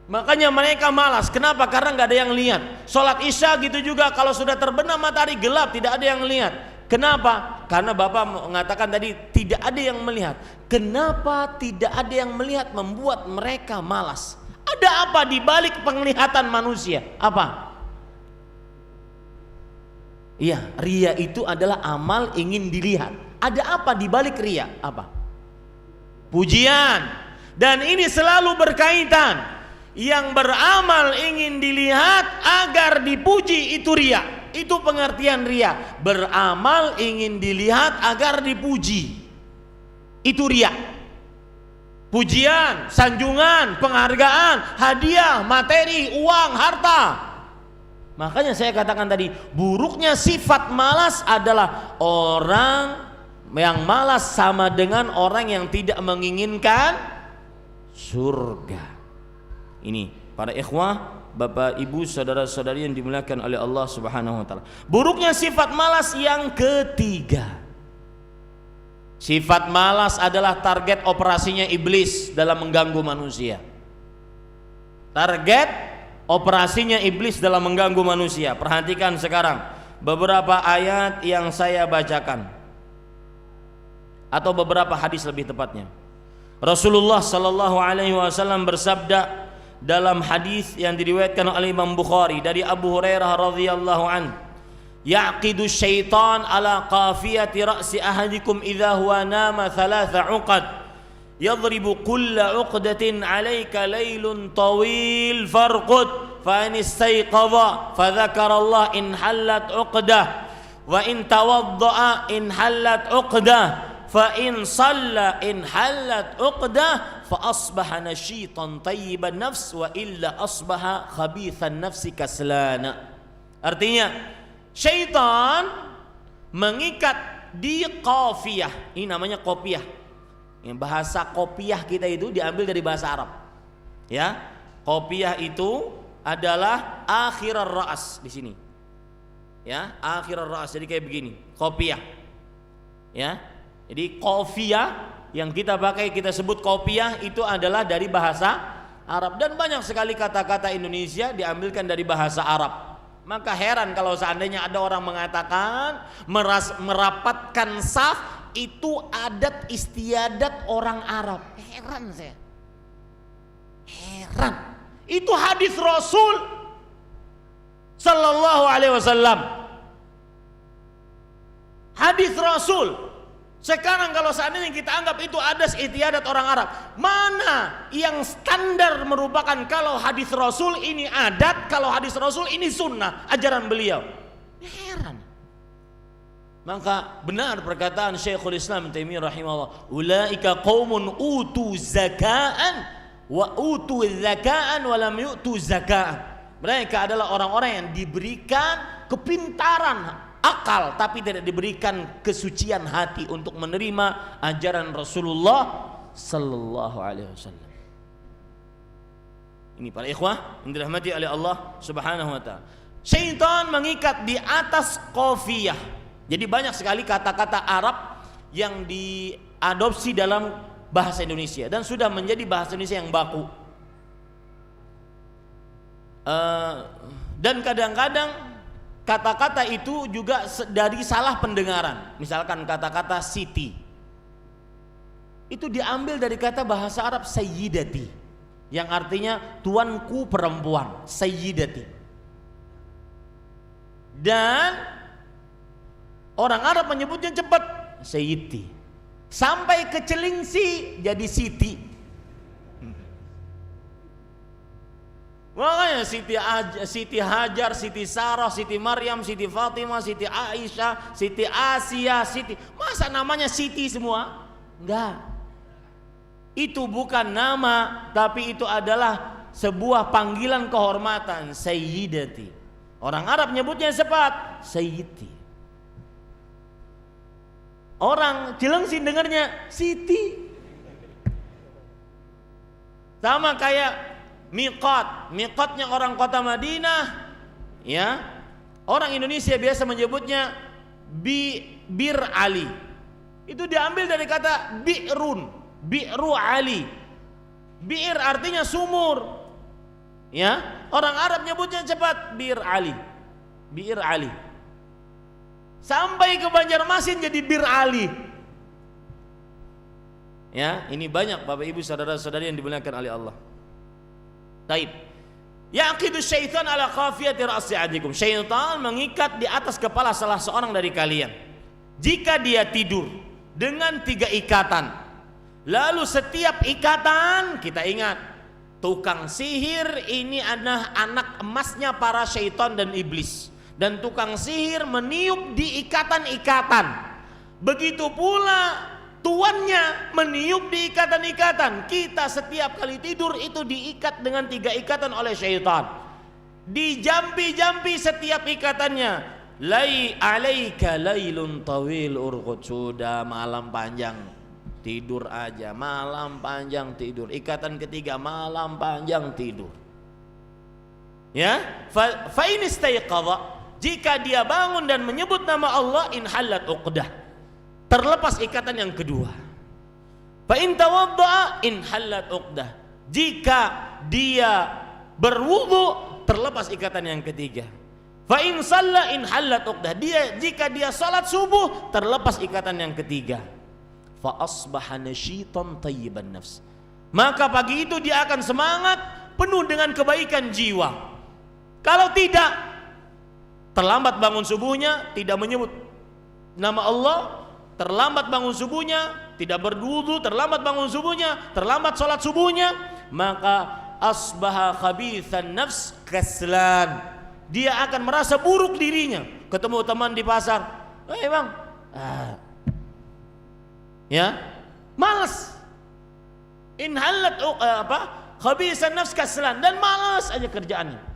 Makanya mereka malas. Kenapa? Karena nggak ada yang lihat. Sholat isya gitu juga, kalau sudah terbenam matahari gelap, tidak ada yang lihat. Kenapa? Karena Bapak mengatakan tadi tidak ada yang melihat. Kenapa tidak ada yang melihat membuat mereka malas? Ada apa di balik penglihatan manusia? Apa? Iya, riya itu adalah amal ingin dilihat. Ada apa di balik riya? Apa? Pujian. Dan ini selalu berkaitan. Yang beramal ingin dilihat agar dipuji itu riya. Itu pengertian riya. Beramal ingin dilihat agar dipuji. Itu riya. Pujian, sanjungan, penghargaan, hadiah, materi, uang, harta. Makanya saya katakan tadi, buruknya sifat malas adalah orang yang malas sama dengan orang yang tidak menginginkan surga. Ini para ikhwah, Bapak, Ibu, saudara-saudari yang dimuliakan oleh Allah Subhanahu wa taala. Buruknya sifat malas yang ketiga. Sifat malas adalah target operasinya iblis dalam mengganggu manusia. Target operasinya iblis dalam mengganggu manusia. Perhatikan sekarang beberapa ayat yang saya bacakan, atau beberapa hadis lebih tepatnya. Rasulullah sallallahu alaihi wasallam bersabda dalam hadis yang diriwayatkan oleh Imam Bukhari dari Abu Hurairah radhiyallahu an, yaqidu syaitan ala qafiyati ra'si ahadikum idza huwa nama thalatha uqad yadribu kulla uqdatin alayka laylun tawil farqud fa in istayqadha fa dzakara Allah in hallat uqdah wa in tawadda'a in hallat uqdah fa in shalla in hallat uqdah fa asbaha nashitan tayyiban nafs wa illa asbaha khabithan nafsi kaslana. Artinya syaitan mengikat di qafiyah. Ini namanya qafiyah. Yang bahasa qafiyah kita itu diambil dari bahasa Arab. Ya, qafiyah itu adalah akhirar ra's di sini. Ya, akhirar ra's, jadi kayak begini, qafiyah. Ya. Jadi qafiyah yang kita pakai, kita sebut qafiyah, itu adalah dari bahasa Arab. Dan banyak sekali kata-kata Indonesia diambilkan dari bahasa Arab. Maka heran kalau seandainya ada orang mengatakan merapatkan saf itu adat istiadat orang Arab. Heran saya. Heran. Itu hadis Rasul sallallahu alaihi wasallam. Hadis Rasul. Sekarang kalau seandainya kita anggap itu adat istiadat orang Arab, mana yang standar merupakan kalau hadis Rasul ini adat, kalau hadis Rasul ini sunnah, ajaran beliau? Heran. Maka benar perkataan Syekhul Islam Taimiyah rahimahullah, ulaika qaumun utu zakaan wa utu zakaan wa lam yu'tu zakaan. Mereka adalah orang-orang yang diberikan kepintaran akal tapi tidak diberikan kesucian hati untuk menerima ajaran Rasulullah sallallahu alaihi wasallam. Ini para ikhwah yang dirahmati oleh Allah Subhanahu wa taala. Syaitan mengikat di atas qafiyah. Jadi banyak sekali kata-kata Arab yang diadopsi dalam bahasa Indonesia dan sudah menjadi bahasa Indonesia yang baku. Dan kadang-kadang kata-kata itu juga dari salah pendengaran. Misalkan kata-kata siti, itu diambil dari kata bahasa Arab sayyidati, yang artinya tuanku perempuan, sayyidati. Dan orang Arab menyebutnya cepat, sayyidi. Sampai ke Celingsi jadi siti. Makanya Siti Hajar, Siti Sarah, Siti Maryam, Siti Fatimah, Siti Aisyah, Siti Asia, masa namanya Siti semua? Enggak. Itu bukan nama, tapi itu adalah sebuah panggilan kehormatan, Sayyidati. Orang Arab nyebutnya cepat, Sayyidi. Orang Cilengsi dengarnya Siti. Sama kayak miqatnya orang kota Madinah, ya. Orang Indonesia biasa menyebutnya Bir Ali. Itu diambil dari kata bi'ru Ali. Bir artinya sumur. Ya, orang Arab nyebutnya cepat Bir Ali. Sampai ke Banjarmasin jadi Bir Ali. Ya, ini banyak Bapak Ibu saudara-saudari yang dimuliakan oleh Allah. Taib. Yaqidu syaitan ala qafiyati ra'si ahadikum. Syaitan mengikat di atas kepala salah seorang dari kalian. Jika dia tidur dengan 3 ikatan. Lalu setiap ikatan kita ingat, tukang sihir ini adalah anak emasnya para syaitan dan iblis. Dan tukang sihir meniup di ikatan-ikatan. Begitu pula tuannya meniup di ikatan-ikatan. Kita setiap kali tidur itu diikat dengan 3 ikatan oleh syaitan. Dijampi-jampi setiap ikatannya. Lai alaika lailun tawil urqud. Sudah malam panjang tidur aja, malam panjang tidur. Ikatan ketiga malam panjang tidur. Ya, fa in istayqadha, jika dia bangun dan menyebut nama Allah, inhallat uqdah, terlepas ikatan yang kedua. Fa in tawaddaa inhallat uqdah, jika dia berwudu terlepas ikatan yang ketiga. Fa in shalla inhallat uqdah, jika dia salat subuh terlepas ikatan yang ketiga. Fa asbaha nasyitan thayyiban nafs, maka pagi itu dia akan semangat, penuh dengan kebaikan jiwa. Kalau tidak, terlambat bangun subuhnya, tidak menyebut nama Allah, terlambat bangun subuhnya, tidak berwudu, terlambat bangun subuhnya, terlambat sholat subuhnya, maka asbaha khabithan nafs kaslan, dia akan merasa buruk dirinya. Ketemu teman di pasar, bang, ya, malas, inhalat khabithan nafs kaslan, dan malas aja kerjaannya.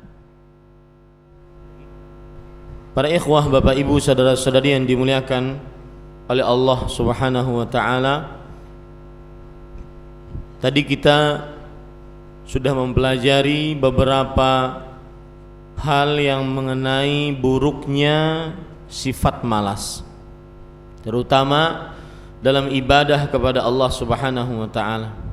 Para ikhwah, bapak ibu, saudara-saudari yang dimuliakan oleh Allah Subhanahu wa taala, tadi kita sudah mempelajari beberapa hal yang mengenai buruknya sifat malas, terutama dalam ibadah kepada Allah Subhanahu wa taala.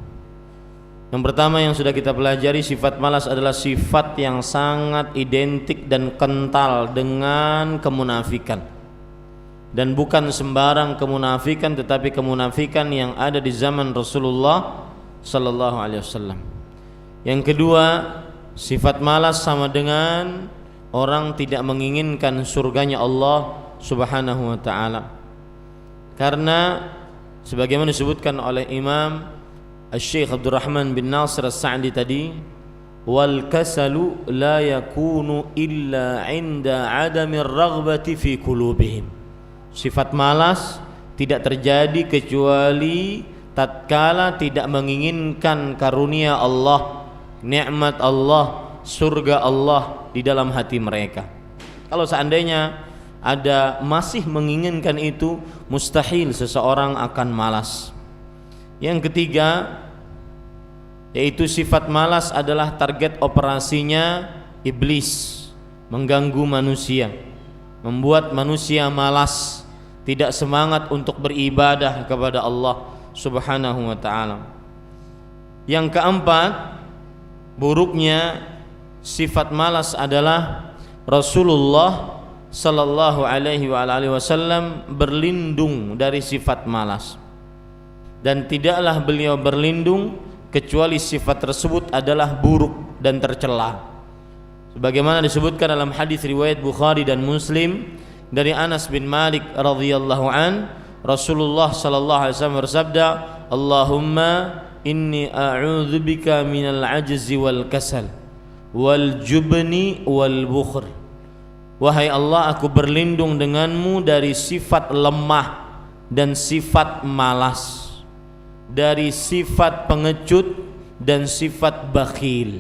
Yang pertama yang sudah kita pelajari, sifat malas adalah sifat yang sangat identik dan kental dengan kemunafikan. Dan bukan sembarang kemunafikan, tetapi kemunafikan yang ada di zaman Rasulullah sallallahu alaihi wasallam. Yang kedua, sifat malas sama dengan orang tidak menginginkan surganya Allah Subhanahu wa taala. Karena sebagaimana disebutkan oleh Imam Syekh Abdurrahman bin Nasir As-Sa'di tadi, wal kasalu la yakunu illa 'inda 'adamir raghbati fi qulubihim. Sifat malas tidak terjadi kecuali tatkala tidak menginginkan karunia Allah, nikmat Allah, surga Allah di dalam hati mereka. Kalau seandainya ada masih menginginkan itu, mustahil seseorang akan malas. Yang ketiga, yaitu sifat malas adalah target operasinya iblis, mengganggu manusia, membuat manusia malas, tidak semangat untuk beribadah kepada Allah Subhanahu wa taala. Yang keempat, buruknya sifat malas adalah Rasulullah sallallahu alaihi wasallam berlindung dari sifat malas. Dan tidaklah beliau berlindung kecuali sifat tersebut adalah buruk dan tercela. Sebagaimana disebutkan dalam hadis riwayat Bukhari dan Muslim dari Anas bin Malik radhiyallahu an, Rasulullah sallallahu alaihi wasallam bersabda, "Allahumma inni a'udzubika minal ajzi wal kasal wal jubni wal bukhl. Wahai Allah, aku berlindung denganmu dari sifat lemah dan sifat malas, dari sifat pengecut dan sifat bakhil.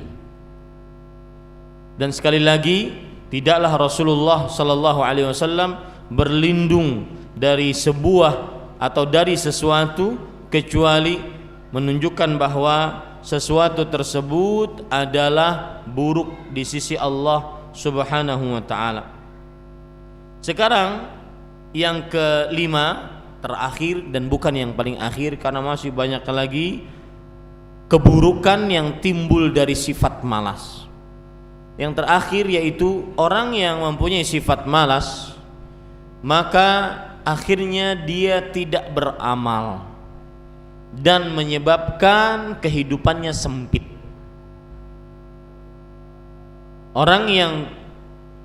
Dan sekali lagi, tidaklah Rasulullah sallallahu alaihi wasallam berlindung dari sebuah atau dari sesuatu kecuali menunjukkan bahwa sesuatu tersebut adalah buruk di sisi Allah Subhanahu wa ta'ala. Sekarang yang kelima, terakhir dan bukan yang paling akhir, karena masih banyak lagi keburukan yang timbul dari sifat malas. Yang terakhir yaitu orang yang mempunyai sifat malas, maka akhirnya dia tidak beramal dan menyebabkan kehidupannya sempit. Orang yang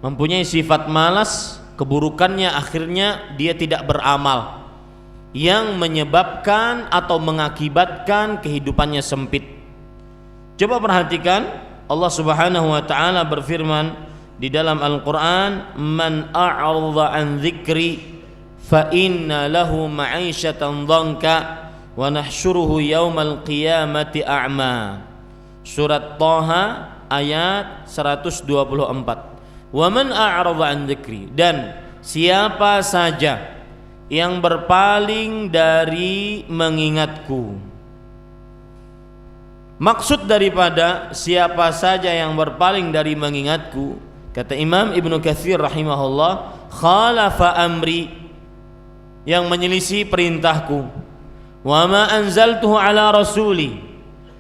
mempunyai sifat malas, keburukannya akhirnya dia tidak beramal, yang menyebabkan atau mengakibatkan kehidupannya sempit. Coba perhatikan, Allah Subhanahu wa ta'ala berfirman di dalam Al-Quran, man a'radha an dzikri fa inna lahu ma'isyatan dhanka wa nahsyuruhu yaumal qiyamati a'ma. Surat Thaha ayat 124. Wa man a'radha an dzikri, dan siapa saja yang berpaling dari mengingatku. Maksud daripada siapa saja yang berpaling dari mengingatku, kata Imam Ibnu Katsir rahimahullah, khalafa amri, yang menyelisih perintahku, wa ma anzaltuhu ala rasuli,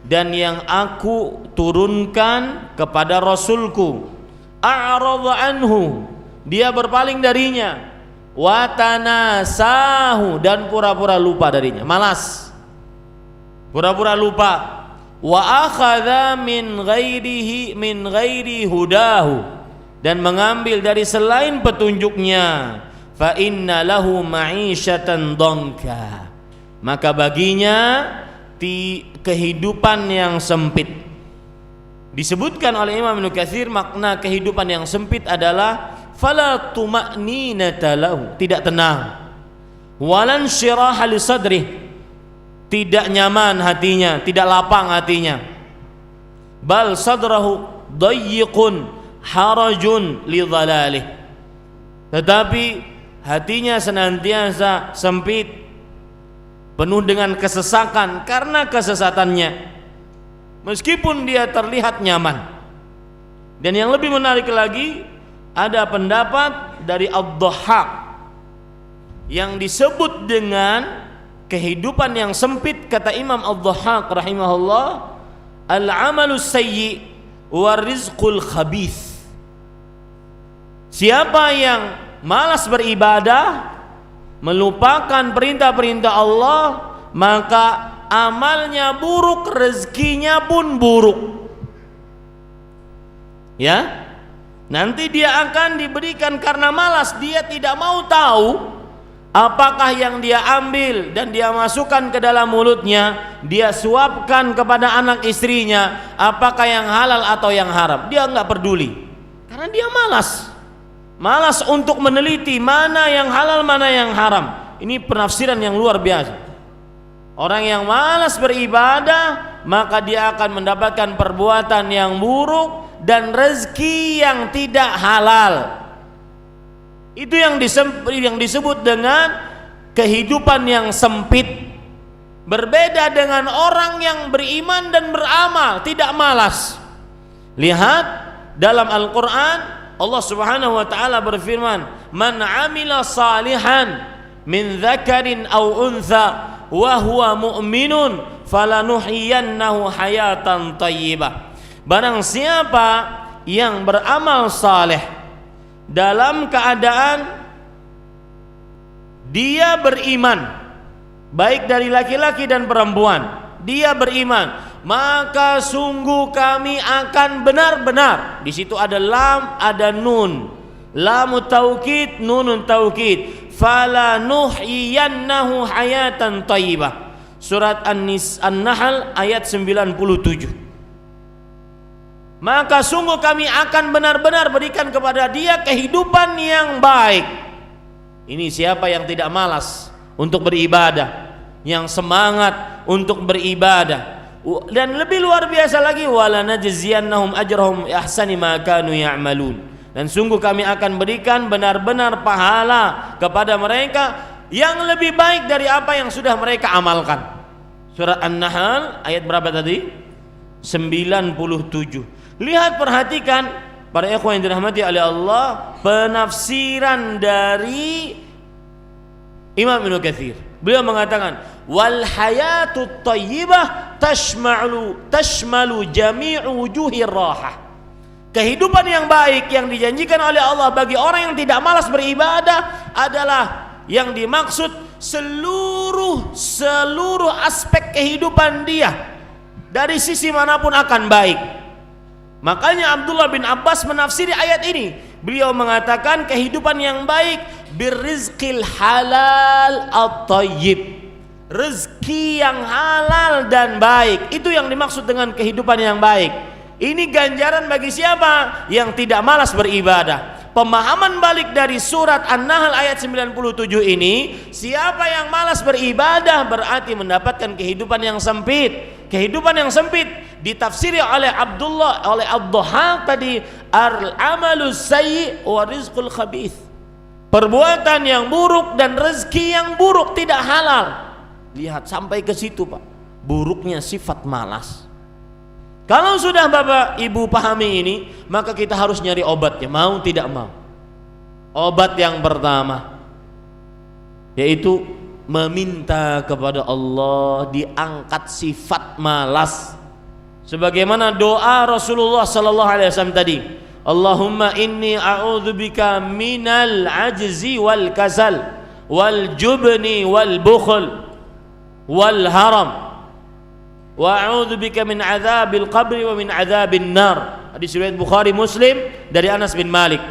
dan yang aku turunkan kepada rasulku, a'radha anhu, dia berpaling darinya, wa tanasahu, dan pura-pura lupa darinya, malas, pura-pura lupa, wa akhadha min ghairi hudahu, dan mengambil dari selain petunjuknya, fa inna lahu ma'isyatan dhanka, maka baginya kehidupan yang sempit. Disebutkan oleh Imam Ibnu Katsir, makna kehidupan yang sempit adalah fala tuma'ninata lahu, tidak tenang, walan syiraha li sadrih, tidak nyaman hatinya, tidak lapang hatinya, bal sadrahu dayyiqun harajun li dhalalih, tetapi hatinya senantiasa sempit, penuh dengan kesesakan karena kesesatannya, meskipun dia terlihat nyaman. Dan yang lebih menarik lagi, ada pendapat dari Ad-Dhahhak yang disebut dengan kehidupan yang sempit. Kata Imam Ad-Dhahhak rahimahullah, al-amalu sayyi wa rizqul khabith. Siapa yang malas beribadah, melupakan perintah-perintah Allah, maka amalnya buruk, rezekinya pun buruk. Ya, nanti dia akan diberikan karena malas, dia tidak mau tahu apakah yang dia ambil dan dia masukkan ke dalam mulutnya, dia suapkan kepada anak istrinya, apakah yang halal atau yang haram. Dia enggak peduli karena dia malas untuk meneliti mana yang halal, mana yang haram. Ini penafsiran yang luar biasa. Orang yang malas beribadah, maka dia akan mendapatkan perbuatan yang buruk dan rezeki yang tidak halal. Itu yang disebut dengan kehidupan yang sempit. Berbeda dengan orang yang beriman dan beramal, tidak malas. Lihat dalam Al-Quran, Allah Subhanahu wa ta'ala berfirman, man amila salihan min dzakarin aw untha wa huwa mu'minun falanuhyiyannahu hayatan thayyibah. Barang siapa yang beramal saleh dalam keadaan dia beriman, baik dari laki-laki dan perempuan, dia beriman, maka sungguh kami akan benar-benar. Di situ ada lam, ada nun, lamu taukid, nunun taukid, fala nuhyiyannahu hayatan thayyibah. Surat An-Nahl ayat 97. maka sungguh kami akan benar-benar berikan kepada dia kehidupan yang baik. Ini siapa yang tidak malas untuk beribadah, yang semangat untuk beribadah. Dan lebih luar biasa lagi, wala najziyannahum ajrahum ahsani ma kanu ya'malun. Dan sungguh kami akan berikan benar-benar pahala kepada mereka yang lebih baik dari apa yang sudah mereka amalkan. Surat An-Nahl ayat berapa tadi? 97. Lihat, perhatikan para ikhwan yang dirahmati oleh Allah, penafsiran dari Imam Ibnu Katsir. Beliau mengatakan, wal hayatut thayyibah tashmalu jami'u wujuhir rahah. Kehidupan yang baik yang dijanjikan oleh Allah bagi orang yang tidak malas beribadah adalah yang dimaksud seluruh aspek kehidupan dia dari sisi manapun akan baik. Makanya Abdullah bin Abbas menafsiri ayat ini. Beliau mengatakan kehidupan yang baik birrizqil halal at-thayyib. Rezeki yang halal dan baik, itu yang dimaksud dengan kehidupan yang baik. Ini ganjaran bagi siapa yang tidak malas beribadah. Pemahaman balik dari surat An-Nahl ayat 97 ini, siapa yang malas beribadah berarti mendapatkan kehidupan yang sempit. Kehidupan yang sempit ditafsiri oleh Ad-Dhahhak tadi, al-amalus sayyi wa rizqul khabith. Perbuatan yang buruk dan rezeki yang buruk, tidak halal. Lihat sampai ke situ, Pak. Buruknya sifat malas. Kalau sudah Bapak Ibu pahami ini, maka kita harus nyari obatnya, mau tidak mau. Obat yang pertama yaitu meminta kepada Allah diangkat sifat malas. Sebagaimana doa Rasulullah sallallahu alaihi wasallam tadi, Allahumma inni a'udzubika minal ajzi wal kasal wal jubni wal bukhl wal haram wa a'udzubika min adzabil qabri wa min adzabin nar. Hadis riwayat Bukhari Muslim dari Anas bin Malik.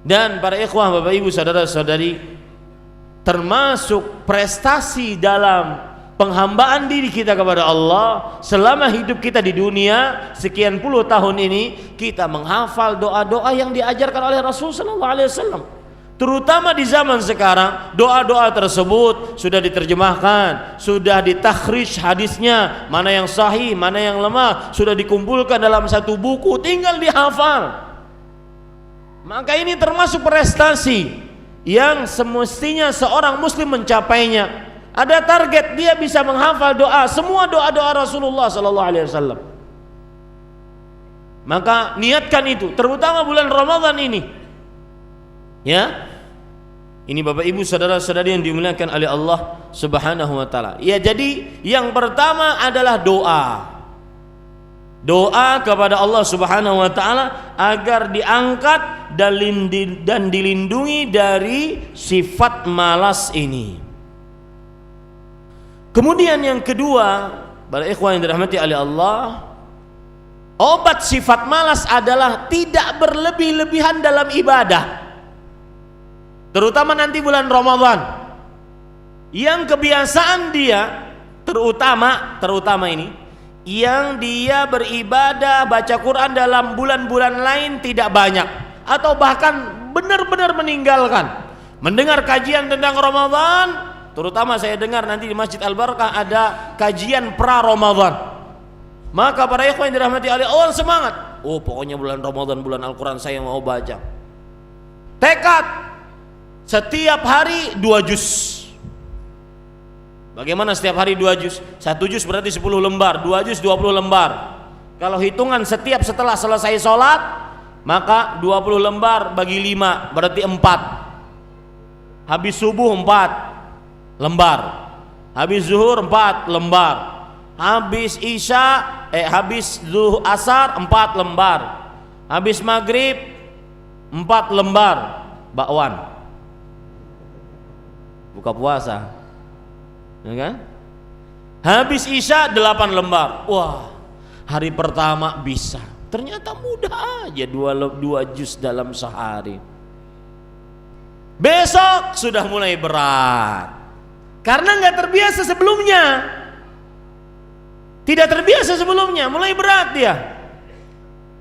Dan para ikhwah, Bapak Ibu, saudara-saudari, termasuk prestasi dalam penghambaan diri kita kepada Allah selama hidup kita di dunia sekian puluh tahun ini, kita menghafal doa-doa yang diajarkan oleh Rasul sallallahu alaihi wasallam. Terutama di zaman sekarang, doa-doa tersebut sudah diterjemahkan, sudah ditakhrij hadisnya, mana yang sahih, mana yang lemah, sudah dikumpulkan dalam satu buku, tinggal dihafal. Maka ini termasuk prestasi yang semestinya seorang muslim mencapainya. Ada target, dia bisa menghafal doa, semua doa-doa Rasulullah sallallahu alaihi wasallam. Maka niatkan itu, terutama bulan Ramadan ini. Ya. Ini Bapak Ibu, saudara-saudari yang dimuliakan oleh Allah Subhanahu wa taala. Ya, jadi yang pertama adalah doa. Doa kepada Allah Subhanahu wa taala agar diangkat dan dilindungi dari sifat malas ini. Kemudian yang kedua, para ikhwan yang dirahmati oleh Allah, obat sifat malas adalah tidak berlebih-lebihan dalam ibadah. Terutama nanti bulan Ramadan, yang kebiasaan dia terutama ini, yang dia beribadah baca Quran dalam bulan-bulan lain tidak banyak, atau bahkan benar-benar meninggalkan mendengar kajian tentang Ramadan. Terutama saya dengar nanti di Masjid Al-Barakah ada kajian pra-Ramadan. Maka para ikhwan yang dirahmati oleh Allah semangat. Oh, pokoknya bulan Ramadan, bulan Al-Quran saya mau baca. Tekad setiap hari 2 juz. Bagaimana setiap hari 2 juz? 1 juz berarti 10 lembar, 2 juz 20 lembar. Kalau hitungan setiap setelah selesai sholat, maka 20 lembar bagi 5 berarti 4. Habis subuh 4 lembar, habis zuhur 4 lembar, habis habis asar 4 lembar, habis maghrib 4 lembar bakwan, buka puasa, ya kan? Habis isya 8 lembar. Wah, hari pertama bisa, ternyata mudah aja 2 juz dalam sehari. Besok sudah mulai berat karena nggak terbiasa sebelumnya. Tidak terbiasa sebelumnya, mulai berat dia.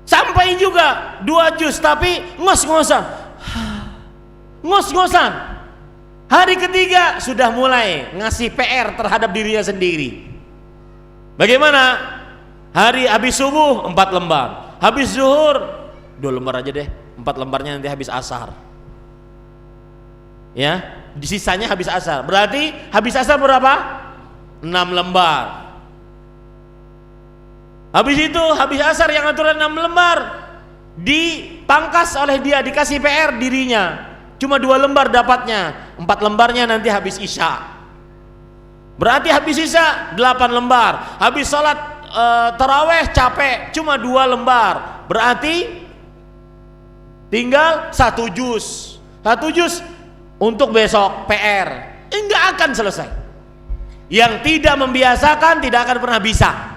Sampai juga 2 juz tapi ngos-ngosan. Ngos-ngosan. Hari ketiga sudah mulai ngasih PR terhadap dirinya sendiri. Bagaimana? Hari habis subuh 4 lembar, habis zuhur 2 lembar aja deh, 4 lembarnya nanti habis asar. Ya, sisanya habis asar. Berarti habis asar berapa? 6 lembar. Habis itu habis asar yang aturan 6 lembar dipangkas oleh dia, dikasih PR dirinya. Cuma 2 lembar dapatnya, 4 lembarnya nanti habis isya. Berarti habis isya 8 lembar. Habis sholat taraweh capek, cuma 2 lembar. Berarti tinggal 1 juz. 1 juz untuk besok PR. Enggak akan selesai. Yang tidak membiasakan tidak akan pernah bisa.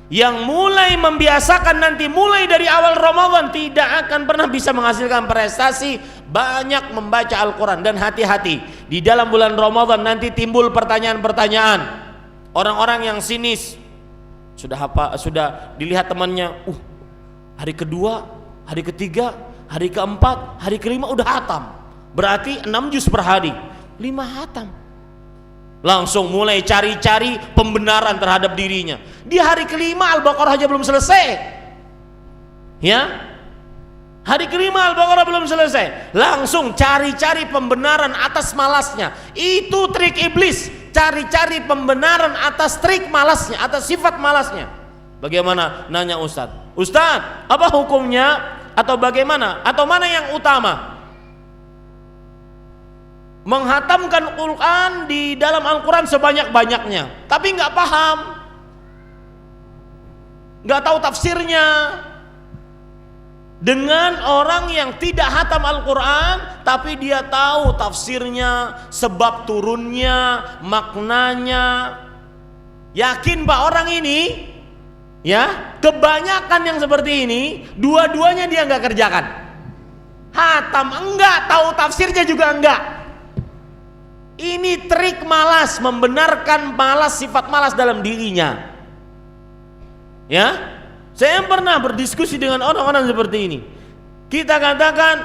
Yang mulai membiasakan nanti mulai dari awal Ramadan tidak akan pernah bisa menghasilkan prestasi banyak membaca Al-Quran. Dan hati-hati, di dalam bulan Ramadan nanti timbul pertanyaan-pertanyaan. Orang-orang yang sinis, sudah dilihat temannya, hari kedua, hari ketiga, hari keempat, hari kelima udah hatam. Berarti 6 juz per hari, 5 hatam. Langsung mulai cari-cari pembenaran terhadap dirinya. Di hari kelima Al-Baqarah aja belum selesai. Ya, hari kelima Al-Baqarah belum selesai, langsung cari-cari pembenaran atas malasnya. Itu trik iblis, cari-cari pembenaran atas trik malasnya, atas sifat malasnya. Bagaimana? Nanya Ustadz, Ustadz apa hukumnya? Atau bagaimana? Atau mana yang utama? Menghatamkan Quran di dalam Al-Quran sebanyak-banyaknya, tapi nggak paham, nggak tahu tafsirnya. Dengan orang yang tidak hatam Al-Quran tapi dia tahu tafsirnya, sebab turunnya, maknanya. Yakin Pak orang ini, ya, kebanyakan yang seperti ini dua-duanya dia nggak kerjakan. Hatam enggak, tahu tafsirnya juga enggak. Ini trik malas, membenarkan malas, sifat malas dalam dirinya. Ya, saya pernah berdiskusi dengan orang-orang seperti ini. Kita katakan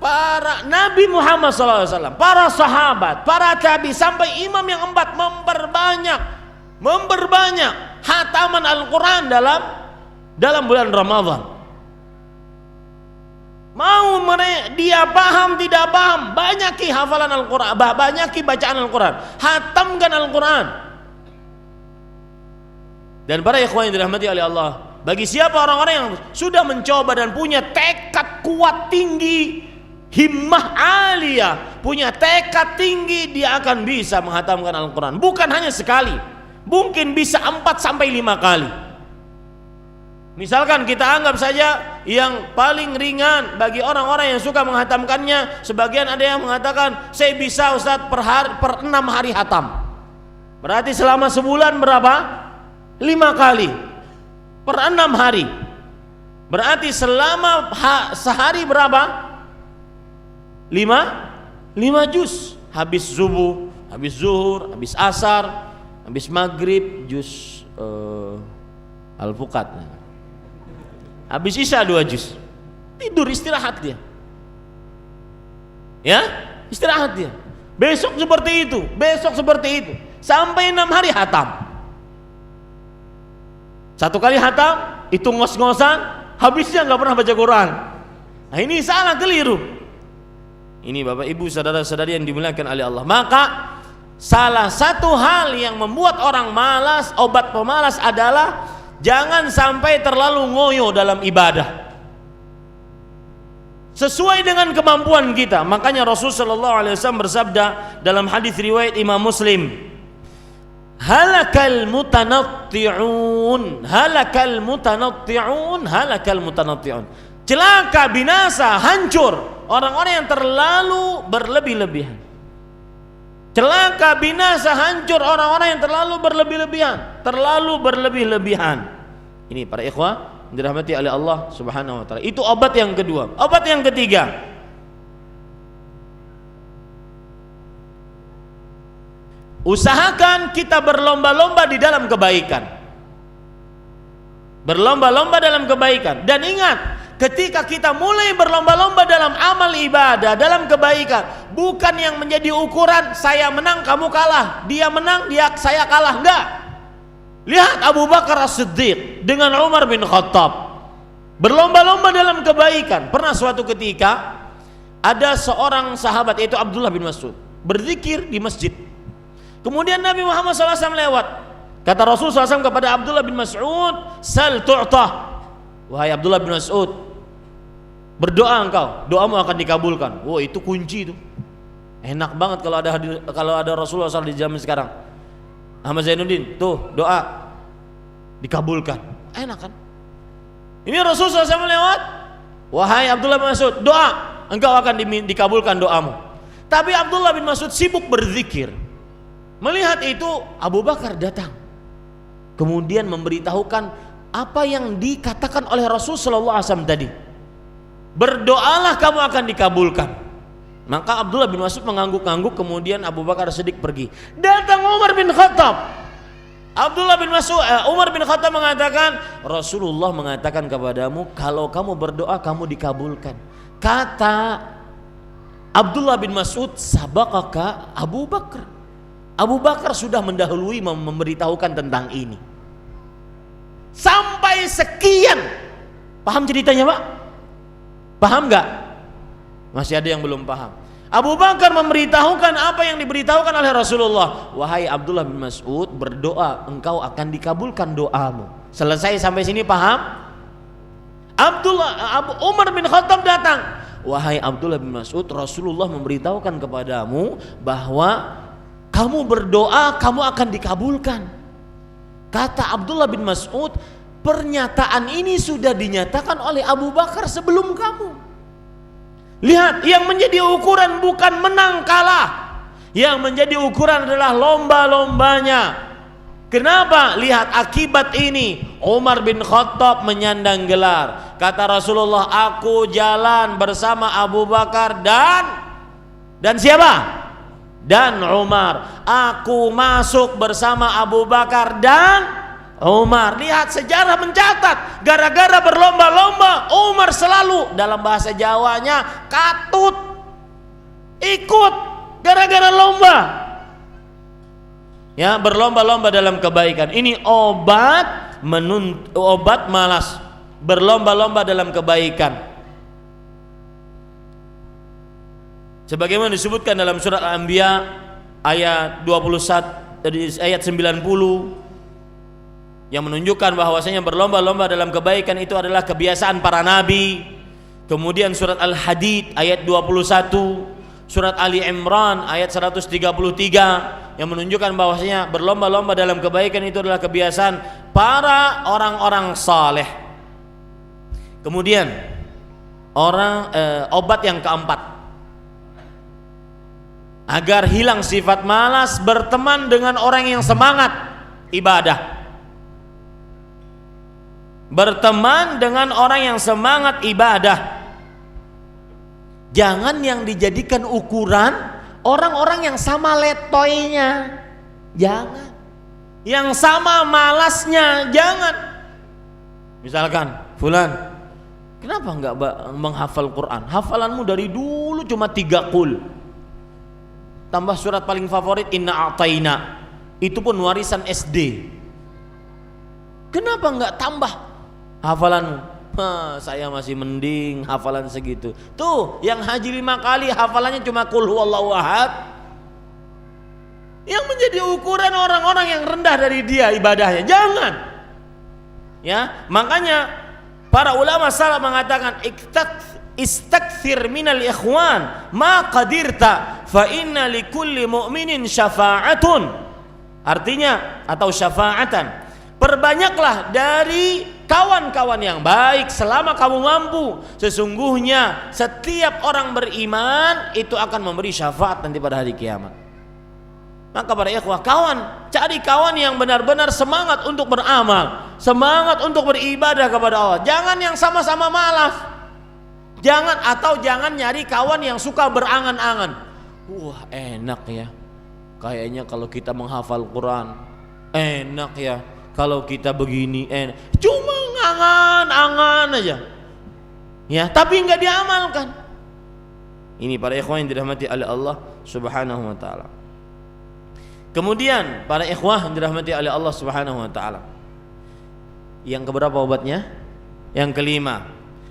para Nabi Muhammad SAW, para sahabat, para tabi sampai imam yang 4 memperbanyak hataman Al-Quran dalam bulan Ramadan. Mau dia paham tidak paham, banyaki hafalan Al-Quran, banyaki bacaan Al-Quran, hatamkan Al-Quran. Dan para ikhwan yang dirahmati oleh Allah, bagi siapa orang-orang yang sudah mencoba dan punya tekad kuat tinggi, himmah aliyah, punya tekad tinggi, dia akan bisa menghatamkan Al-Quran. Bukan hanya sekali, mungkin bisa 4 sampai 5 kali. Misalkan kita anggap saja yang paling ringan bagi orang-orang yang suka menghatamkannya, sebagian ada yang mengatakan saya bisa Ustadz per 6 hari hatam. Berarti selama sebulan berapa? 5 kali per 6 hari. Berarti selama sehari berapa? 5 juz. Habis subuh, habis zuhur, habis asar, habis maghrib juz Al-Fuqat. Habis isya 2 juz. Tidur, istirahat dia. Ya, istirahat dia. Besok seperti itu, besok seperti itu, sampai 6 hari hatam. 1 kali hatam itu ngos-ngosan, habisnya nggak pernah baca Quran. Nah, ini salah, keliru. Ini Bapak Ibu saudara-saudari yang dimuliakan oleh Allah. Maka salah satu hal yang membuat orang malas, obat pemalas adalah jangan sampai terlalu ngoyo dalam ibadah. Sesuai dengan kemampuan kita. Makanya Rasulullah SAW bersabda dalam hadis riwayat Imam Muslim, halakal mutanatti'un, halakal mutanatti'un, halakal mutanatti'un. Celaka, binasa, hancur orang-orang yang terlalu berlebih-lebihan. Celaka, binasa, hancur orang-orang yang terlalu berlebih-lebihan, terlalu berlebih-lebihan. Ini para ikhwah yang dirahmati oleh Allah Subhanahu wa taala. Itu obat yang kedua. Obat yang ketiga, usahakan kita berlomba-lomba di dalam kebaikan. Berlomba-lomba dalam kebaikan. Dan ingat, ketika kita mulai berlomba-lomba dalam amal ibadah, dalam kebaikan, bukan yang menjadi ukuran saya menang kamu kalah, dia menang saya kalah, enggak. Lihat Abu Bakar As-Siddiq dengan Umar bin Khattab berlomba-lomba dalam kebaikan. Pernah suatu ketika ada seorang sahabat, yaitu Abdullah bin Mas'ud, berzikir di masjid. Kemudian Nabi Muhammad SAW lewat. Kata Rasul SAW kepada Abdullah bin Mas'ud, sal tu'tah. Wahai Abdullah bin Mas'ud, berdoa engkau, doamu akan dikabulkan. Wah, itu kunci itu. Enak banget kalau ada Rasulullah SAW di zaman sekarang. Ahmad Zainuddin, tuh doa dikabulkan. Enak kan? Ini Rasulullah SAW lewat. Wahai Abdullah bin Mas'ud, doa, engkau akan dikabulkan doamu. Tapi Abdullah bin Mas'ud sibuk berzikir. Melihat itu Abu Bakar datang, kemudian memberitahukan apa yang dikatakan oleh Rasul sallallahu alaihi wasallam tadi. Berdoalah kamu akan dikabulkan. Maka Abdullah bin Mas'ud mengangguk-angguk, kemudian Abu Bakar Siddiq pergi. Datang Umar bin Khattab. Umar bin Khattab mengatakan, Rasulullah mengatakan kepadamu, kalau kamu berdoa kamu dikabulkan. Kata Abdullah bin Mas'ud, sabaqaka Abu Bakar. Abu Bakar sudah mendahului memberitahukan tentang ini. Sampai sekian. Paham ceritanya, Pak? Paham nggak? Masih ada yang belum paham. Abu Bakar memberitahukan apa yang diberitahukan oleh Rasulullah. Wahai Abdullah bin Mas'ud, berdoa, engkau akan dikabulkan doamu. Selesai sampai sini, paham? Umar bin Khattab datang. Wahai Abdullah bin Mas'ud, Rasulullah memberitahukan kepadamu bahwa kamu berdoa, kamu akan dikabulkan. Kata Abdullah bin Mas'ud, pernyataan ini sudah dinyatakan oleh Abu Bakar sebelum kamu. Lihat, yang menjadi ukuran bukan menang kalah. Yang menjadi ukuran adalah lomba-lombanya. Kenapa? Lihat akibat ini. Umar bin Khattab menyandang gelar. Kata Rasulullah, aku jalan bersama Abu Bakar dan siapa? Dan Umar. Aku masuk bersama Abu Bakar dan Umar. Lihat, sejarah mencatat, gara-gara berlomba-lomba Umar selalu, dalam bahasa Jawanya, katut, ikut gara-gara lomba. Ya, berlomba-lomba dalam kebaikan. Ini obat malas. Berlomba-lomba dalam kebaikan. Sebagaimana disebutkan dalam surat Al-Anbiya ayat 21 ayat 90, yang menunjukkan bahwasanya berlomba-lomba dalam kebaikan itu adalah kebiasaan para nabi. Kemudian surat Al-Hadid ayat 21, surat Ali Imran ayat 133 yang menunjukkan bahwasanya berlomba-lomba dalam kebaikan itu adalah kebiasaan para orang-orang saleh. Kemudian obat yang keempat agar hilang sifat malas, berteman dengan orang yang semangat ibadah. Berteman dengan orang yang semangat ibadah. Jangan yang dijadikan ukuran orang-orang yang sama letoynya. Jangan. Yang sama malasnya, jangan. Misalkan, fulan, kenapa enggak menghafal Quran? Hafalanmu dari dulu cuma 3 qul. Tambah surat paling favorit Inna A'taina, itu pun warisan SD. Kenapa enggak tambah hafalanmu? Saya masih mending hafalan segitu. Tuh, yang haji 5 kali hafalannya cuma qul huwallahu ahad. Yang menjadi ukuran orang-orang yang rendah dari dia ibadahnya. Jangan. Ya, makanya para ulama salaf mengatakan istakthir minal ikhwan ma qadirta fa inna likulli mu'minin syafa'atun. Artinya, atau syafa'atan, perbanyaklah dari kawan-kawan yang baik selama kamu mampu. Sesungguhnya setiap orang beriman itu akan memberi syafaat nanti pada hari kiamat. Maka para ikhwah, cari kawan yang benar-benar semangat untuk beramal, semangat untuk beribadah kepada Allah. Jangan yang sama-sama malas. Jangan nyari kawan yang suka berangan-angan. Wah, enak ya, kayaknya kalau kita menghafal Quran enak ya, kalau kita begini cuma angan-angan aja. Ya, tapi enggak diamalkan. Ini para ikhwan yang dirahmati oleh Allah Subhanahu wa taala. Kemudian para ikhwah yang dirahmati oleh Allah Subhanahu wa taala. Yang keberapa obatnya? Yang kelima.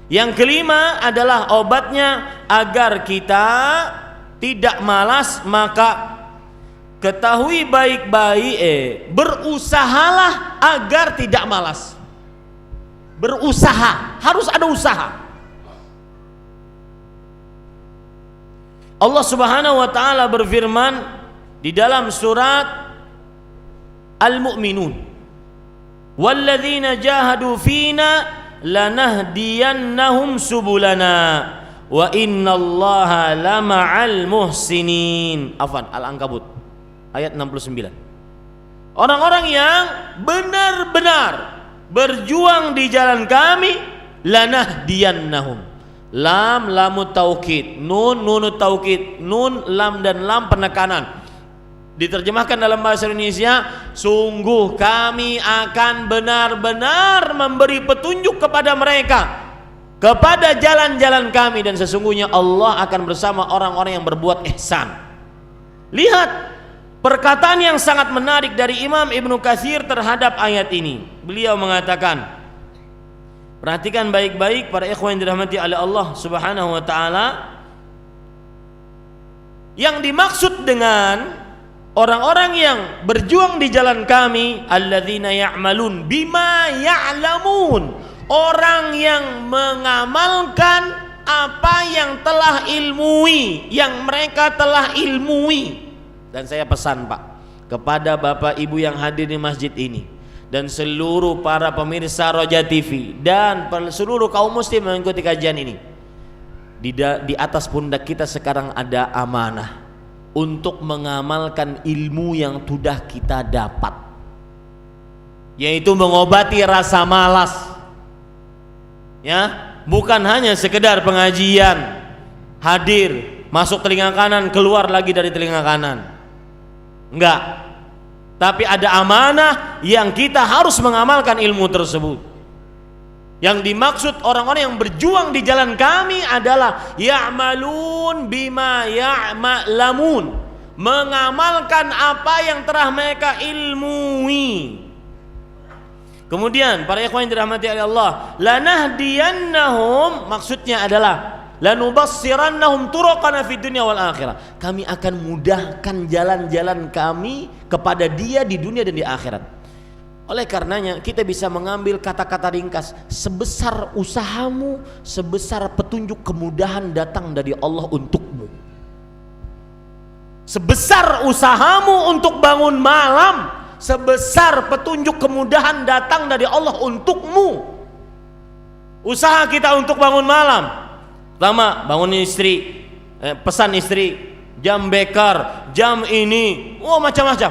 Yang kelima adalah obatnya agar kita tidak malas, maka ketahui baik-baik berusahalah agar tidak malas. Berusaha, harus ada usaha. Allah Subhanahu wa taala berfirman di dalam surat Al-Mu'minun, "Walladzina jahadu fina lanahdiyannahum subulana wa innallaha lama'al muhsinin." Afwan, Al-Ankabut ayat 69. Orang-orang yang benar-benar berjuang di jalan kami, lanahdiyannahum. Lam lamut taukid, nun nunut taukid, nun lam dan lam penekanan. Diterjemahkan dalam bahasa Indonesia, sungguh kami akan benar-benar memberi petunjuk kepada mereka kepada jalan-jalan kami, dan sesungguhnya Allah akan bersama orang-orang yang berbuat ihsan. Lihat perkataan yang sangat menarik dari Imam Ibnu Katsir terhadap ayat ini. Beliau mengatakan, perhatikan baik-baik para ikhwan yang dirahmati oleh Allah Subhanahu wa taala, yang dimaksud dengan orang-orang yang berjuang di jalan kami, alladzina ya'malun bima ya'lamun, orang yang mengamalkan apa yang telah ilmui, yang mereka telah ilmui. Dan saya pesan Pak kepada Bapak Ibu yang hadir di masjid ini dan seluruh para pemirsa Roja TV dan seluruh kaum muslim yang mengikuti kajian ini, di atas pundak kita sekarang ada amanah untuk mengamalkan ilmu yang sudah kita dapat, yaitu mengobati rasa malas. Ya, bukan hanya sekedar pengajian, hadir, masuk telinga kanan, keluar lagi dari telinga kanan. Enggak. Tapi ada amanah yang kita harus mengamalkan ilmu tersebut. Yang dimaksud orang-orang yang berjuang di jalan kami adalah ya'malun bima ya'lamun, mengamalkan apa yang telah mereka ilmui. Kemudian para ikhwan yang dirahmati oleh Allah, lanahdiyannahum, maksudnya adalah lanubassirannahum turaqana fid dunya wal akhirah. Kami akan mudahkan jalan-jalan kami kepada dia di dunia dan di akhirat. Oleh karenanya kita bisa mengambil kata-kata ringkas, sebesar usahamu, sebesar petunjuk kemudahan datang dari Allah untukmu. Sebesar usahamu untuk bangun malam, sebesar petunjuk kemudahan datang dari Allah untukmu. Usaha kita untuk bangun malam, pertama bangun istri, pesan istri, jam bekar, jam ini, macam-macam,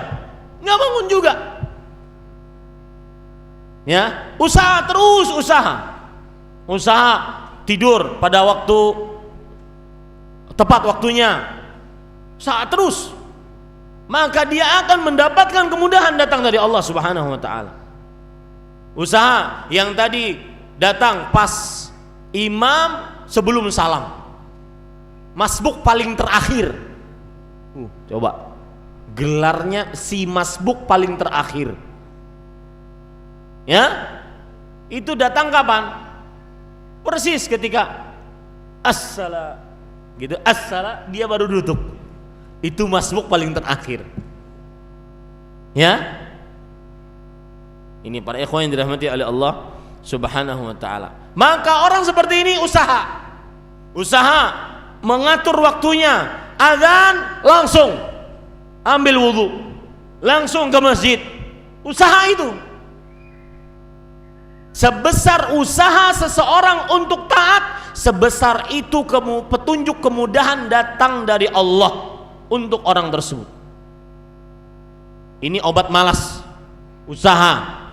nggak bangun juga. Ya, usaha terus, usaha tidur pada waktu tepat waktunya, usaha terus, maka dia akan mendapatkan kemudahan datang dari Allah Subhanahu wa taala. Usaha yang tadi datang pas imam sebelum salam, masbuk paling terakhir. Coba gelarnya si masbuk paling terakhir. Ya, itu datang kapan? Persis ketika as-salat, gitu, as-salat dia baru duduk. Itu masbuk paling terakhir. Ya, ini para ikhwan yang dirahmati oleh Allah Subhanahu wa taala. Maka orang seperti ini usaha mengatur waktunya, azan langsung ambil wudu, langsung ke masjid. Usaha itu, sebesar usaha seseorang untuk taat, sebesar itu petunjuk kemudahan datang dari Allah untuk orang tersebut. Ini obat malas, usaha.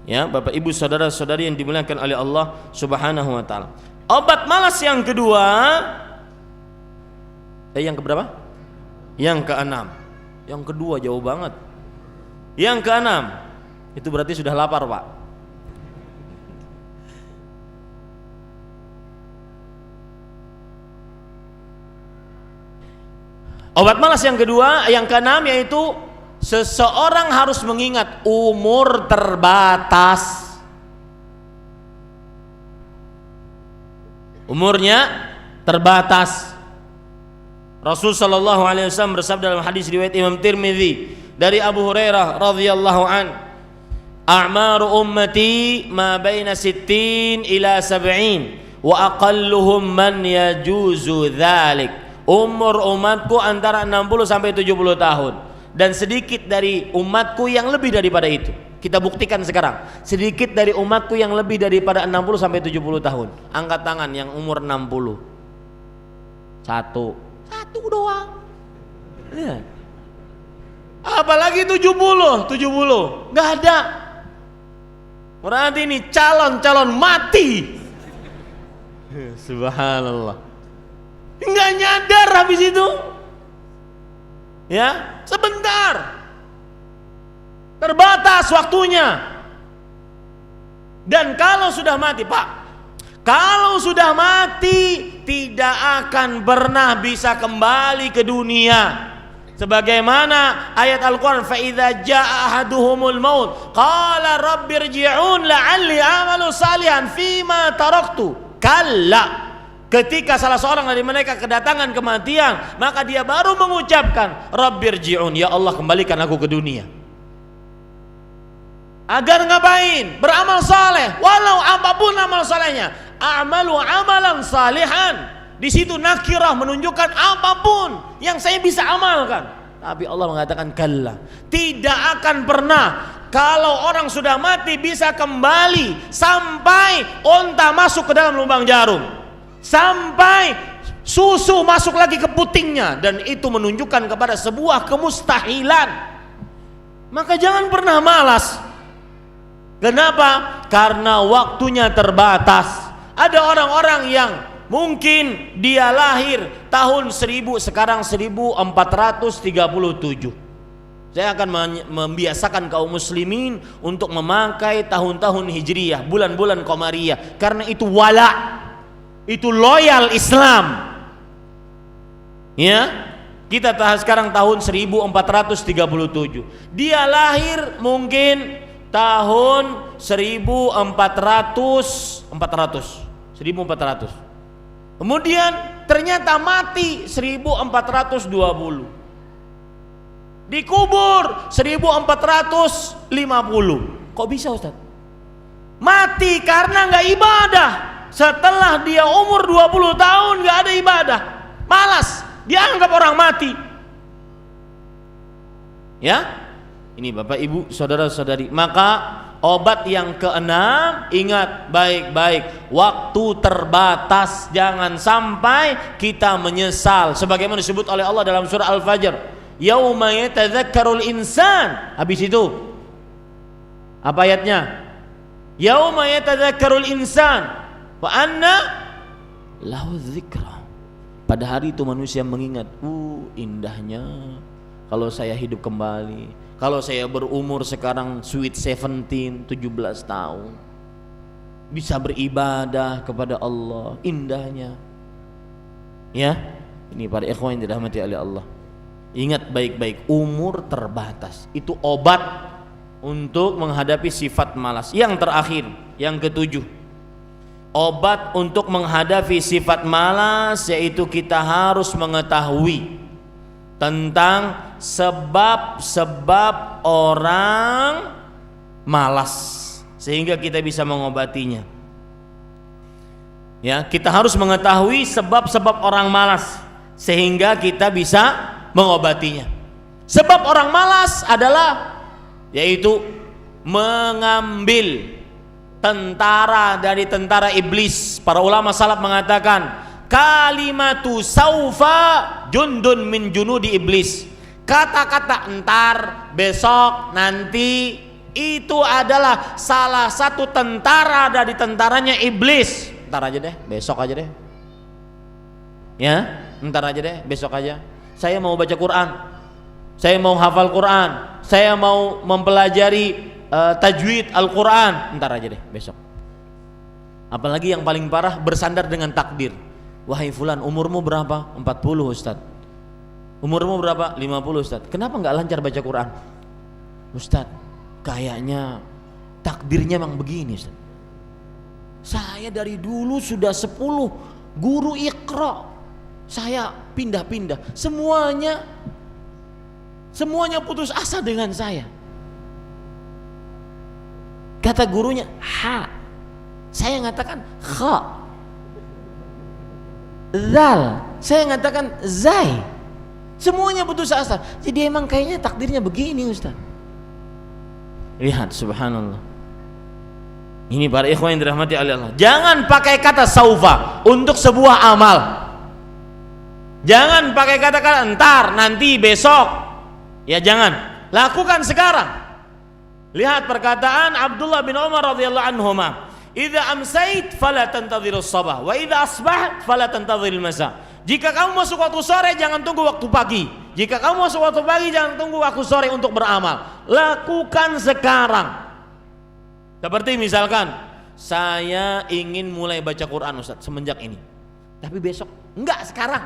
Ya, Bapak Ibu saudara-saudari yang dimuliakan oleh Allah Subhanahu wa taala. Obat malas yang kedua, yang keberapa? Yang keenam. Yang kedua jauh banget. Yang keenam, Itu berarti sudah lapar, Pak. Obat malas yang kedua, yang keenam, yaitu seseorang harus mengingat umur terbatas. Umurnya terbatas. Rasul sallallahu alaihi wasallam bersabda dalam hadis riwayat Imam Tirmidzi dari Abu Hurairah radhiyallahu an, "A'maru ummati ma baina 60 ila 70 wa aqalluhum man yajuzu dzalik." Umur umatku antara 60 sampai 70 tahun, dan sedikit dari umatku yang lebih daripada itu. Kita buktikan sekarang, sedikit dari umatku yang lebih daripada 60 sampai 70 tahun. Angkat tangan yang umur 60. Satu doang. Ya. Apalagi 70, nggak ada. Berarti ini calon mati. Subhanallah. Nggak nyadar habis itu. Ya, sebentar. Terbatas waktunya. Dan kalau sudah mati, Pak, kalau sudah mati tidak akan pernah bisa kembali ke dunia. Sebagaimana ayat Al-Quran, fa idza jaa ahaduhumul maut qala rabbirji'un la'alli a'malu salihan fima taraktu. Kalla. Ketika salah seorang dari mereka kedatangan kematian, maka dia baru mengucapkan rabbirji'un, ya Allah kembalikan aku ke dunia. Agar ngapain? Beramal saleh, walau apapun amal salehnya. A'malu amalan salihan. Di situ nakirah menunjukkan apapun yang saya bisa amalkan. Tapi Allah mengatakan kalla, tidak akan pernah. Kalau orang sudah mati bisa kembali sampai onta masuk ke dalam lubang jarum, sampai susu masuk lagi ke putingnya, dan itu menunjukkan kepada sebuah kemustahilan. Maka jangan pernah malas. Kenapa? Karena waktunya terbatas. Ada orang-orang yang mungkin dia lahir tahun 1000, sekarang 1437. Saya akan membiasakan kaum muslimin untuk memakai tahun-tahun hijriyah, bulan-bulan qamariyah, karena itu wala, itu loyal Islam. Ya, kita sekarang tahun 1437. Dia lahir mungkin tahun 1400. Kemudian ternyata mati 1420. Dikubur 1450. Kok bisa, Ustaz? Mati karena nggak ibadah. Setelah dia umur 20 tahun nggak ada ibadah, malas, dianggap orang mati. Ya, ini Bapak Ibu saudara-saudari. Maka obat yang keenam, ingat baik-baik, waktu terbatas. Jangan sampai kita menyesal, sebagaimana disebut oleh Allah dalam surah Al-Fajr, yauma yatadzakkarul insan. Habis itu apa ayatnya? Yauma yatadzakkarul insan wa anna lahu dzikra. Pada hari itu manusia mengingat, indahnya kalau saya hidup kembali, kalau saya berumur sekarang sweet 17 tahun, bisa beribadah kepada Allah, indahnya. Ya, ini para ikhwan yang dirahmati oleh Allah, ingat baik-baik, umur terbatas. Itu obat untuk menghadapi sifat malas. Yang terakhir, yang ketujuh, obat untuk menghadapi sifat malas, yaitu kita harus mengetahui tentang sebab-sebab orang malas sehingga kita bisa mengobatinya. Ya, kita harus mengetahui sebab-sebab orang malas sehingga kita bisa mengobatinya. Sebab orang malas adalah yaitu mengambil tentara dari tentara iblis. Para ulama salaf mengatakan kalimatu saufa jundun min junudi iblis. Kata-kata entar, besok, nanti, itu adalah salah satu tentara dari tentaranya iblis. Entar aja deh, besok aja deh. Ya, entar aja deh, besok aja. Saya mau baca Quran, saya mau hafal Quran, saya mau mempelajari tajwid Al-Quran, ntar aja deh besok. Apalagi yang paling parah bersandar dengan takdir. Wahai fulan, umurmu berapa? 40 Ustaz. Umurmu berapa? 50 Ustaz. Kenapa nggak lancar baca Quran? Ustaz, kayaknya takdirnya memang begini Ustaz. Saya dari dulu sudah 10 guru Iqra, saya pindah-pindah, semuanya putus asa dengan saya. Kata gurunya ha, saya ngatakan kha, zal, saya ngatakan zai, semuanya putus asa. Jadi emang kayaknya takdirnya begini Ustaz. Lihat, subhanallah. Ini para ikhwan yang dirahmati oleh Allah. Jangan pakai kata saufa untuk sebuah amal. Jangan pakai kata-kata entar, nanti, besok. Ya jangan. Lakukan sekarang. Lihat perkataan Abdullah bin Umar radhiyallahu anhuma. Idza amsait fala tantadhirus sabah wa idza asbahat fala tantadhiril masa. Jika kamu masuk waktu sore, jangan tunggu waktu pagi. Jika kamu masuk waktu pagi, jangan tunggu waktu sore untuk beramal. Lakukan sekarang. Seperti misalkan, saya ingin mulai baca Quran Ustaz semenjak ini, tapi besok enggak, sekarang.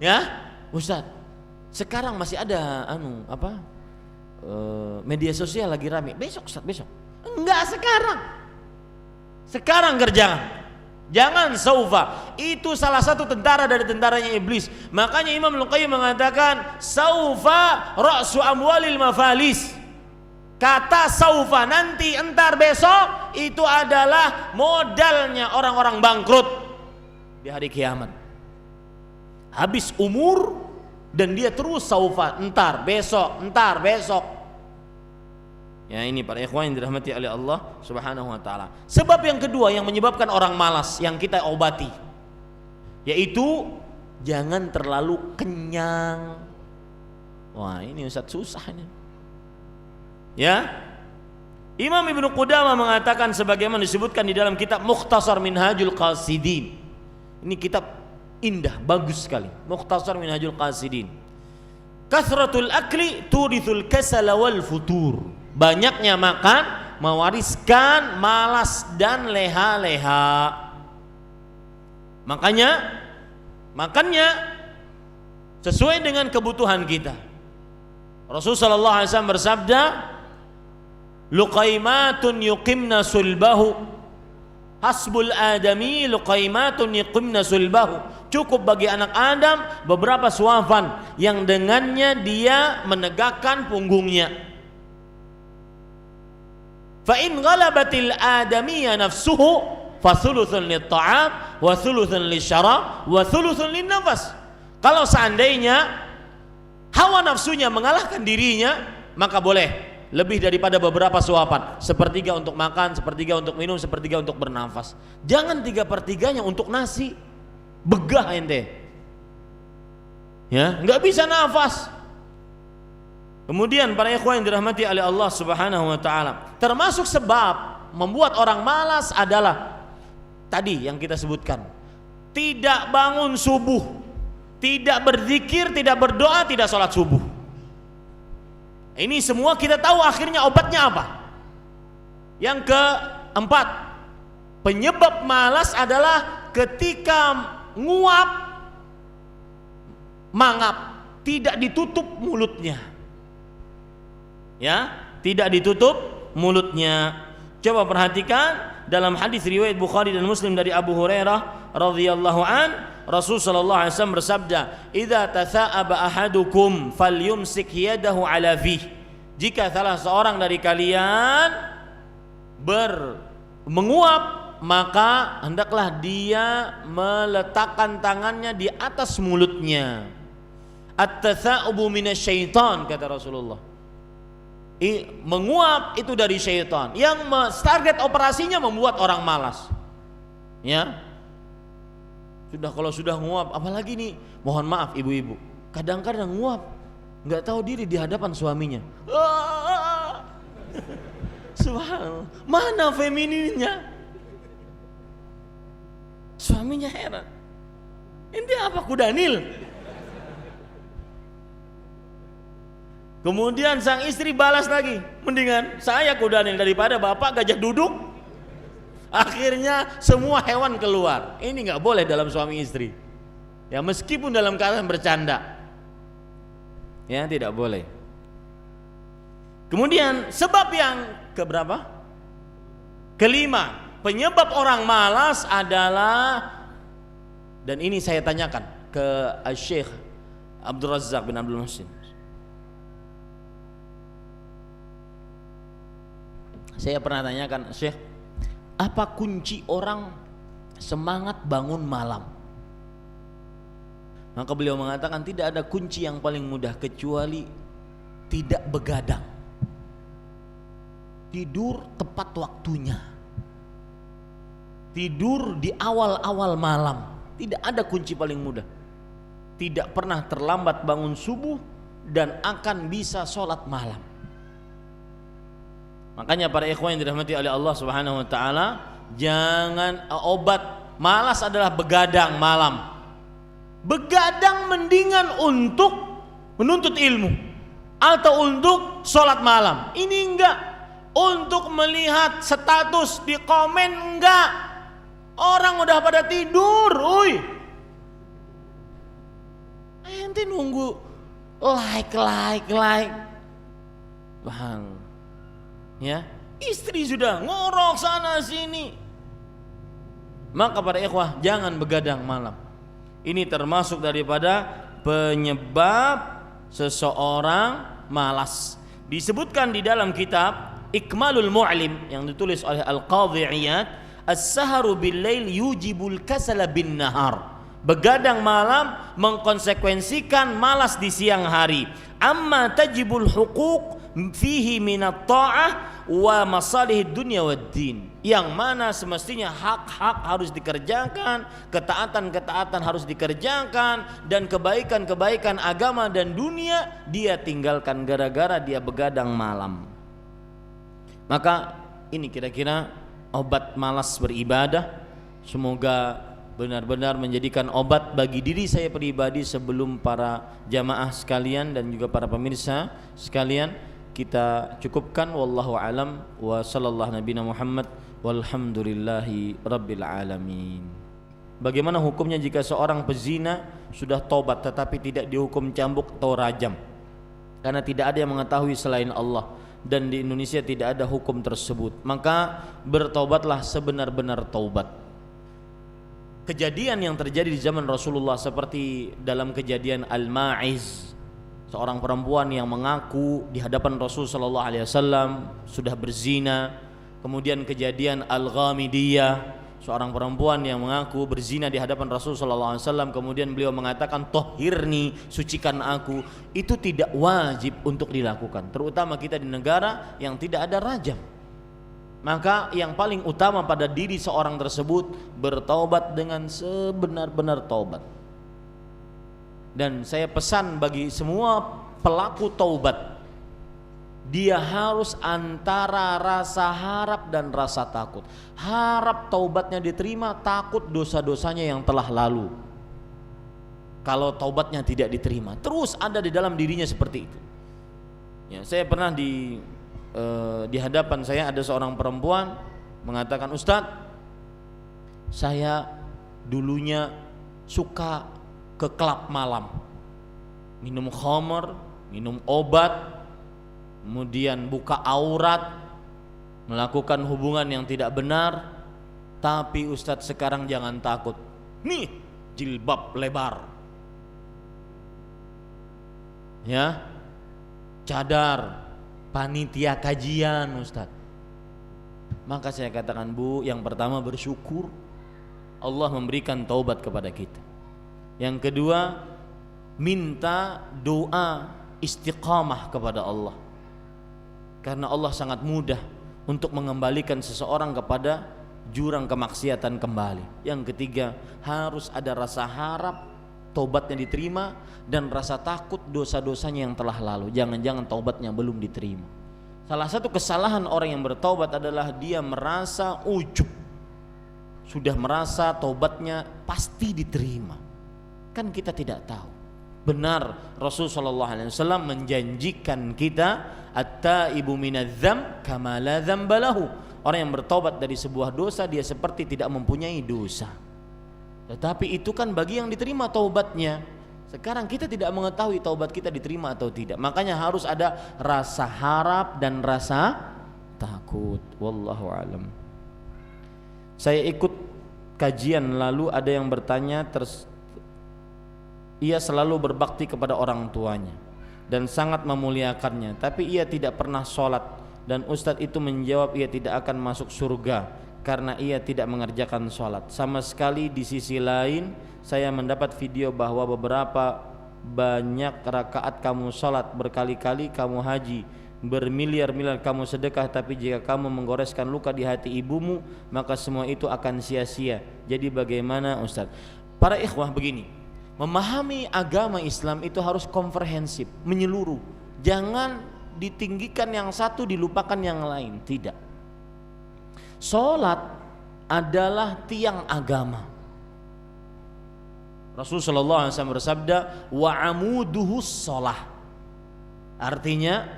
Ya Ustaz, sekarang masih ada media sosial lagi rame. Besok Ustaz, besok. Enggak, sekarang kerjakan. Jangan saufa. Itu salah satu tentara dari tentaranya iblis. Makanya Imam Al-Qayyim mengatakan saufa ra'su amwalil mafalis. Kata saufa, nanti, entar, besok, itu adalah modalnya orang-orang bangkrut di hari kiamat. Habis umur dan dia terus saufa, entar, besok. Ya, ini para ikhwan yang dirahmati oleh Allah Subhanahu wa taala. Sebab yang kedua yang menyebabkan orang malas yang kita obati, yaitu jangan terlalu kenyang. Wah, ini Ustaz susah ini. Ya, Imam Ibnu Qudamah mengatakan sebagaimana disebutkan di dalam kitab Mukhtasar Minhajul Qasidin. Ini kitab indah, bagus sekali. Mukhtasar Minhajul Qasidin. Kathratul akli turithul kasala wal futur. Banyaknya makan mewariskan malas dan leha-leha. Makanya makannya sesuai dengan kebutuhan kita. Rasulullah sallallahu alaihi wasallam bersabda, luqaimatun yuqimna sulbahu, hasbul adami luqaimatun yuqimna sulbahu. Cukup bagi anak Adam beberapa suafan yang dengannya dia menegakkan punggungnya. Fa in ghalabatil adamiyya nafsuhu fa thuluthun lit-ta'am wa thuluthun lisyarab wa thuluthun lin-nafas. Kalau seandainya hawa nafsunya mengalahkan dirinya, maka boleh lebih daripada beberapa suapan, sepertiga untuk makan, sepertiga untuk minum, sepertiga untuk bernafas. Jangan 3/3 untuk nasi, begah ente. Ya, nggak bisa nafas. Kemudian para ikhwan yang dirahmati oleh Allah Subhanahu wa taala, termasuk sebab membuat orang malas adalah tadi yang kita sebutkan. Tidak bangun subuh, tidak berzikir, tidak berdoa, tidak sholat subuh. Ini semua kita tahu akhirnya obatnya apa. Yang keempat, penyebab malas adalah ketika nguap, mangap, tidak ditutup mulutnya. Ya, tidak ditutup mulutnya. Coba perhatikan dalam hadis riwayat Bukhari dan Muslim dari Abu Hurairah radhiyallahu an, Rasul sallallahu alaihi wasallam bersabda, "Idza tatha'aba ahadukum falyumsik yadahu ala fih." Jika salah seorang dari kalian menguap, maka hendaklah dia meletakkan tangannya di atas mulutnya. At-tatha'ubu minasyaitan, kata Rasulullah. Menguap itu dari syaitan yang target operasinya membuat orang malas. Ya. Kalau sudah nguap, apalagi nih, mohon maaf ibu-ibu, kadang-kadang nguap nggak tahu diri di hadapan suaminya. Subhanallah, mana femininnya? Suaminya heran, ini apa kudanil? Kemudian sang istri balas lagi, mendingan saya kudanin daripada bapak gajah duduk. Akhirnya semua hewan keluar. Ini nggak boleh dalam suami istri. Ya meskipun dalam keadaan bercanda, ya tidak boleh. Kemudian sebab yang keberapa? Kelima, penyebab orang malas adalah, dan ini saya tanyakan ke Syekh Abdul Razak bin Abdul Muhsin. Saya pernah tanyakan, Syekh, apa kunci orang semangat bangun malam? Maka beliau mengatakan tidak ada kunci yang paling mudah kecuali tidak begadang. Tidur tepat waktunya. Tidur di awal-awal malam. Tidak ada kunci paling mudah. Tidak pernah terlambat bangun subuh dan akan bisa sholat malam. Makanya para ikhwan yang dirahmati oleh Allah Subhanahu wa taala, jangan obat malas adalah begadang malam. Begadang mendingan untuk menuntut ilmu atau untuk sholat malam. Ini enggak. Untuk melihat status di komen enggak. Orang udah pada tidur, ente nunggu like. Bang, ya, istri sudah ngorok sana sini. Maka para ikhwah jangan begadang malam. Ini termasuk daripada penyebab seseorang malas. Disebutkan di dalam kitab Ikmalul Mu'lim yang ditulis oleh Al-Qadhi Iyad, as-saharu bil-lail yujibul kasala bin nahar. Begadang malam mengkonsekuensikan malas di siang hari. Amma tajibul huquq fihi minat ta'ah wa masalihid dunya wad din. Yang mana semestinya hak-hak harus dikerjakan, ketaatan-ketaatan harus dikerjakan, dan kebaikan-kebaikan agama dan dunia dia tinggalkan gara-gara dia begadang malam. Maka ini kira-kira obat malas beribadah. Semoga benar-benar menjadikan obat bagi diri saya pribadi sebelum para jamaah sekalian dan juga para pemirsa sekalian. Kita cukupkan, wallahu alam, wa sallallahu nabiyana Muhammad walhamdulillahi rabbil alamin. Bagaimana hukumnya jika seorang pezina sudah tobat tetapi tidak dihukum cambuk atau rajam? Karena tidak ada yang mengetahui selain Allah, dan di Indonesia tidak ada hukum tersebut. Maka bertobatlah sebenar-benar taubat. Kejadian yang terjadi di zaman Rasulullah seperti dalam kejadian Al-Ma'iz, seorang perempuan yang mengaku di hadapan Rasul sallallahu alaihi wasallam sudah berzina. Kemudian kejadian Al-Ghamidiyah, seorang perempuan yang mengaku berzina di hadapan Rasul sallallahu alaihi wasallam, kemudian beliau mengatakan tohirni, sucikan aku. Itu tidak wajib untuk dilakukan, terutama kita di negara yang tidak ada rajam. Maka yang paling utama pada diri seorang tersebut bertaubat dengan sebenar-benar taubat. Dan saya pesan bagi semua pelaku taubat, dia harus antara rasa harap dan rasa takut. Harap taubatnya diterima, takut dosa-dosanya yang telah lalu. Kalau taubatnya tidak diterima, terus ada di dalam dirinya seperti itu. Ya, saya pernah di hadapan saya ada seorang perempuan mengatakan, Ustadz, saya dulunya suka ke klub malam, minum khamr, minum obat, kemudian buka aurat, melakukan hubungan yang tidak benar. Tapi Ustadz sekarang jangan takut, nih jilbab lebar, ya, cadar, panitia kajian Ustadz. Maka saya katakan, Bu, yang pertama bersyukur Allah memberikan taubat kepada kita. Yang kedua, minta doa istiqamah kepada Allah, karena Allah sangat mudah untuk mengembalikan seseorang kepada jurang kemaksiatan kembali. Yang ketiga, harus ada rasa harap taubatnya diterima dan rasa takut dosa-dosanya yang telah lalu. Jangan-jangan taubatnya belum diterima. Salah satu kesalahan orang yang bertaubat adalah dia merasa ujub, sudah merasa taubatnya pasti diterima. Kan kita tidak tahu. Benar, Rasul sallallahu alaihi wasallam menjanjikan kita at-taibu minadz-dzam kama la dzamba lahu. Orang yang bertobat dari sebuah dosa dia seperti tidak mempunyai dosa. Tetapi itu kan bagi yang diterima taubatnya. Sekarang kita tidak mengetahui taubat kita diterima atau tidak. Makanya harus ada rasa harap dan rasa takut. Wallahu alam. Saya ikut kajian lalu ada yang bertanya ia selalu berbakti kepada orang tuanya dan sangat memuliakannya, tapi ia tidak pernah sholat, dan ustadz itu menjawab ia tidak akan masuk surga karena ia tidak mengerjakan sholat sama sekali. Di sisi lain saya mendapat video bahwa beberapa banyak rakaat kamu sholat, berkali-kali kamu haji, bermiliar-miliar kamu sedekah, tapi jika kamu menggoreskan luka di hati ibumu maka semua itu akan sia-sia. Jadi bagaimana ustadz? Para ikhwah, begini, memahami agama Islam itu harus komprehensif, menyeluruh. Jangan ditinggikan yang satu dilupakan yang lain, tidak. Salat adalah tiang agama. Rasul sallallahu alaihi wasallam bersabda, wa amuduhus shalah. Artinya,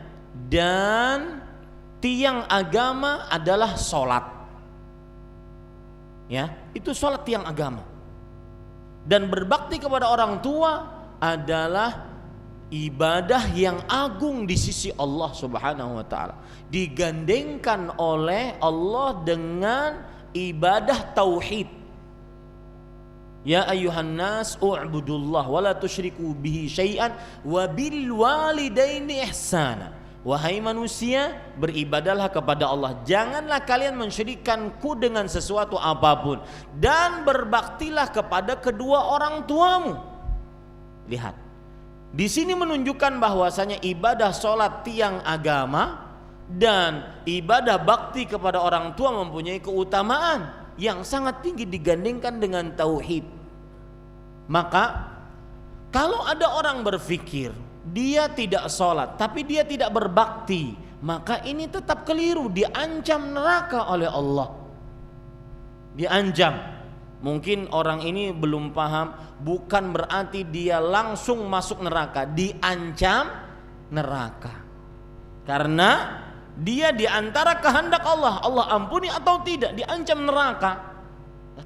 dan tiang agama adalah salat. Ya, itu salat tiang agama. Dan berbakti kepada orang tua adalah ibadah yang agung di sisi Allah Subhanahu wa taala. Digandengkan oleh Allah dengan ibadah tauhid. Ya ayyuhan nas u'budullah wa la tusyriku bihi syai'an wa bil walidaini ihsana. Wahai manusia, beribadahlah kepada Allah, janganlah kalian mensyirikkanku dengan sesuatu apapun, dan berbaktilah kepada kedua orang tuamu. Lihat, di sini menunjukkan bahwasanya ibadah sholat tiang agama dan ibadah bakti kepada orang tua mempunyai keutamaan yang sangat tinggi digandingkan dengan tauhid. Maka kalau ada orang berpikir dia tidak sholat tapi dia tidak berbakti, maka ini tetap keliru, diancam neraka oleh Allah. Diancam. Mungkin orang ini belum paham, bukan berarti dia langsung masuk neraka, diancam neraka. Karena dia diantara kehendak Allah, Allah ampuni atau tidak, diancam neraka.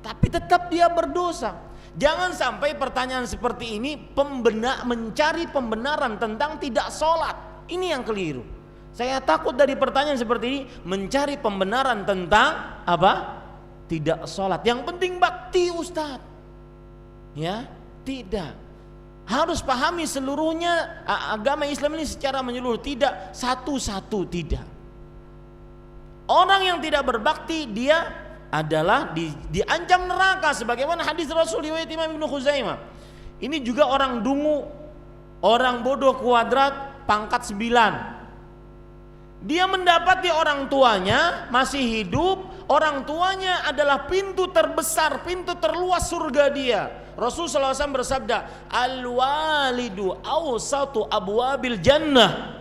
Tapi tetap dia berdosa. Jangan sampai pertanyaan seperti ini mencari pembenaran tentang tidak sholat. Ini yang keliru. Saya takut dari pertanyaan seperti ini mencari pembenaran tentang apa? Tidak sholat. Yang penting bakti Ustaz. Ya, tidak. Harus pahami seluruhnya agama Islam ini secara menyeluruh. Tidak satu-satu, tidak. Orang yang tidak berbakti dia adalah diancam neraka sebagaimana hadis Rasul riwayat Imam Ibnu Khuzaimah. Ini juga orang dungu, orang bodoh kuadrat pangkat 9. Dia mendapati orang tuanya masih hidup, orang tuanya adalah pintu terbesar, pintu terluas surga dia. Rasul sallallahu alaihi wasallam bersabda, "Al-walidu awsatu abwabil jannah."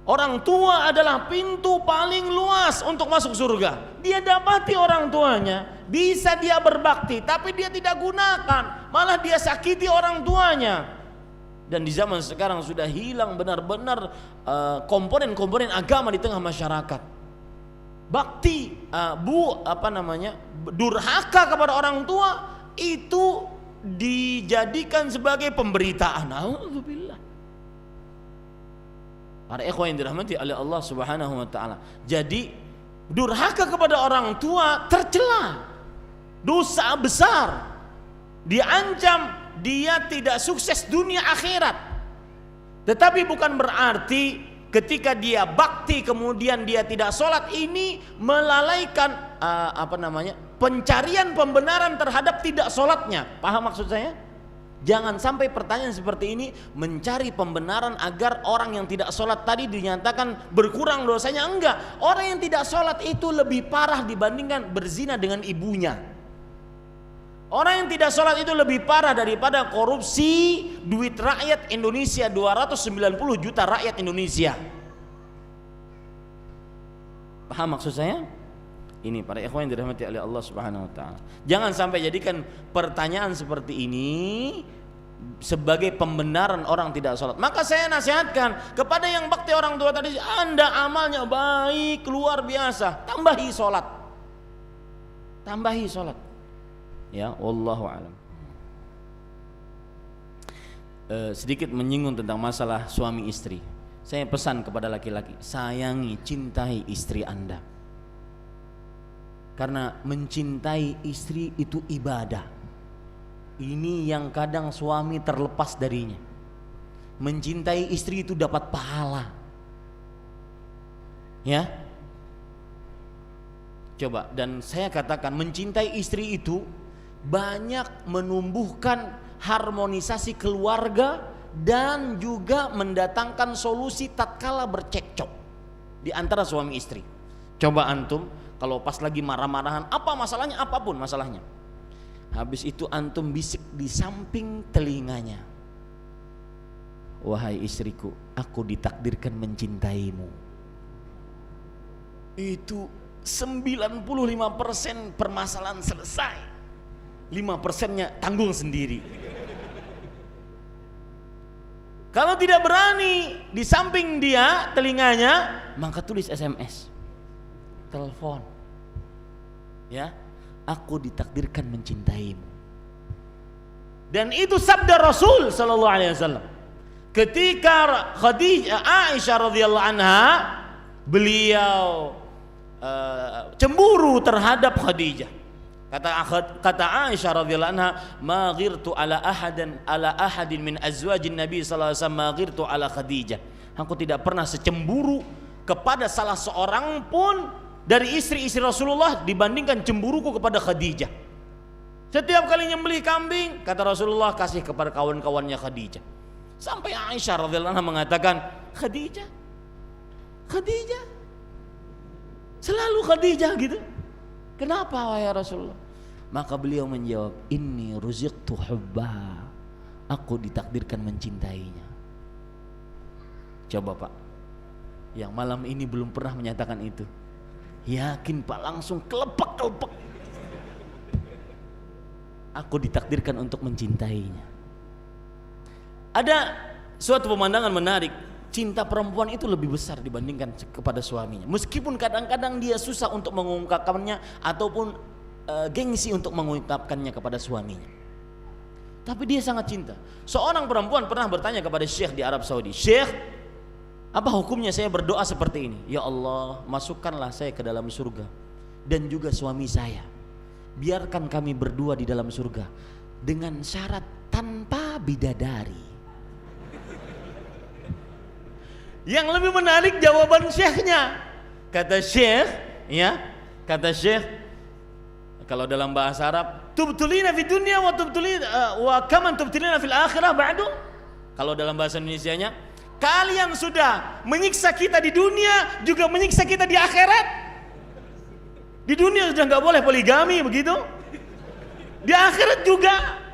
Orang tua adalah pintu paling luas untuk masuk surga. Dia dapati orang tuanya, bisa dia berbakti, tapi dia tidak gunakan, malah dia sakiti orang tuanya. Dan di zaman sekarang sudah hilang benar-benar komponen-komponen agama di tengah masyarakat. Bakti, durhaka kepada orang tua itu dijadikan sebagai pemberitaan. Alhamdulillah. Para ikhwan yang dirahmati oleh Allah Subhanahu wa taala. Jadi durhaka kepada orang tua tercela, dosa besar, diancam dia tidak sukses dunia akhirat. Tetapi bukan berarti ketika dia bakti kemudian dia tidak sholat ini melalaikan pencarian pembenaran terhadap tidak sholatnya. Paham maksud saya? Jangan sampai pertanyaan seperti ini mencari pembenaran agar orang yang tidak sholat tadi dinyatakan berkurang dosanya. Enggak, orang yang tidak sholat itu lebih parah dibandingkan berzina dengan ibunya. Orang yang tidak sholat itu lebih parah daripada korupsi duit rakyat Indonesia, 290 juta rakyat Indonesia. Paham maksud saya? Ini para ikhwan yang dirahmati oleh Allah Subhanahu wa taala. Jangan sampai jadikan pertanyaan seperti ini sebagai pembenaran orang tidak sholat. Maka saya nasihatkan kepada yang bakti orang tua tadi, Anda amalnya baik luar biasa, tambahi sholat, ya, wallahu alam. Sedikit menyinggung tentang masalah suami istri. Saya pesan kepada laki-laki, sayangi, cintai istri Anda, karena mencintai istri itu ibadah. Ini yang kadang suami terlepas darinya. Mencintai istri itu dapat pahala. Ya. Coba, dan saya katakan mencintai istri itu banyak menumbuhkan harmonisasi keluarga dan juga mendatangkan solusi tatkala bercekcok di antara suami istri. Coba antum kalau pas lagi marah-marahan, apa masalahnya, apapun masalahnya, habis itu antum bisik di samping telinganya, wahai istriku, aku ditakdirkan mencintaimu. Itu 95% permasalahan selesai. 5%-nya tanggung sendiri. Kalau tidak berani di samping dia telinganya, maka tulis SMS, telepon, ya, aku ditakdirkan mencintaimu. Dan itu sabda Rasul sallallahu alaihi wasallam. Ketika Aisyah radhiyallahu anha, beliau cemburu terhadap Khadijah. Kata Aisyah radhiyallahu anha, ma ghirtu ala ahadin min azwajin Nabi sallallahu alaihi wasallam ma ghirtu ala Khadijah. Aku tidak pernah secemburu kepada salah seorang pun dari istri-istri Rasulullah dibandingkan cemburuku kepada Khadijah. Setiap kali nyembelih kambing, kata Rasulullah, kasih kepada kawan-kawannya Khadijah. Sampai Aisyah radhiyallahu anha mengatakan, Khadijah selalu Khadijah gitu. Kenapa wahai Rasulullah? Maka beliau menjawab, inni ruziqtu hubba, aku ditakdirkan mencintainya. Coba Pak, yang malam ini belum pernah menyatakan itu, yakin Pak, langsung kelepek. Aku ditakdirkan untuk mencintainya. Ada suatu pemandangan menarik. Cinta perempuan itu lebih besar dibandingkan kepada suaminya. Meskipun kadang-kadang dia susah untuk mengungkapkannya ataupun gengsi untuk mengungkapkannya kepada suaminya, tapi dia sangat cinta. Seorang perempuan pernah bertanya kepada Syekh di Arab Saudi, Syekh, apa hukumnya saya berdoa seperti ini? Ya Allah, masukkanlah saya ke dalam surga dan juga suami saya. Biarkan kami berdua di dalam surga dengan syarat tanpa bidadari. Yang lebih menarik jawaban syekhnya. Kata syekh, kalau dalam bahasa Arab, tubtulina fid dunya wa tubtulina wa kaman tubtulina fil akhirah ba'du. Kalau dalam bahasa Indonesianya, kalian sudah menyiksa kita di dunia, juga menyiksa kita di akhirat. Di dunia sudah enggak boleh poligami begitu. Di akhirat juga.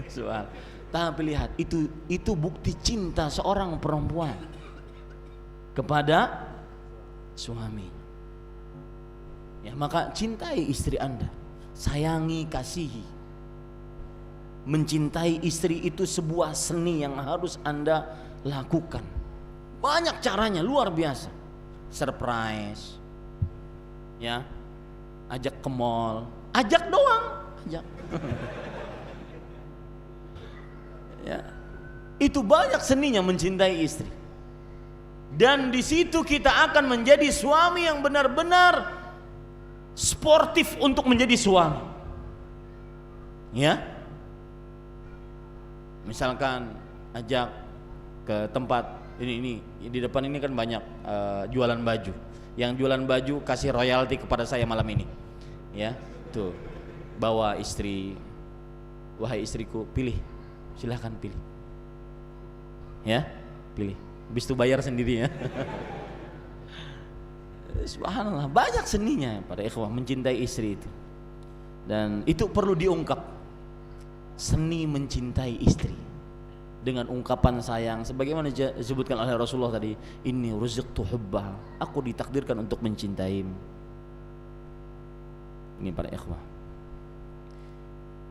Soal. Tapi lihat, itu bukti cinta seorang perempuan kepada suami. Ya, maka cintai istri Anda, sayangi, kasihi. Mencintai istri itu sebuah seni yang harus Anda lakukan. Banyak caranya, luar biasa. Surprise, ya, ajak ke mall, ajak doang, ajak. Ya, itu banyak seninya mencintai istri. Dan di situ kita akan menjadi suami yang benar-benar sportif untuk menjadi suami. Ya, misalkan ajak ke tempat ini di depan ini kan banyak jualan baju. Yang jualan baju kasih royalti kepada saya malam ini. Ya, tuh bawa istri, wahai istriku, pilih, silahkan pilih. Ya, pilih. Habis itu bayar sendiri ya. Subhanallah, banyak seninya para ikhwah mencintai istri itu. Dan itu perlu diungkap. Seni mencintai istri dengan ungkapan sayang sebagaimana disebutkan oleh Rasulullah tadi, inni ruziqtu hubba, aku ditakdirkan untuk mencintaimu. Ini para ikhwah.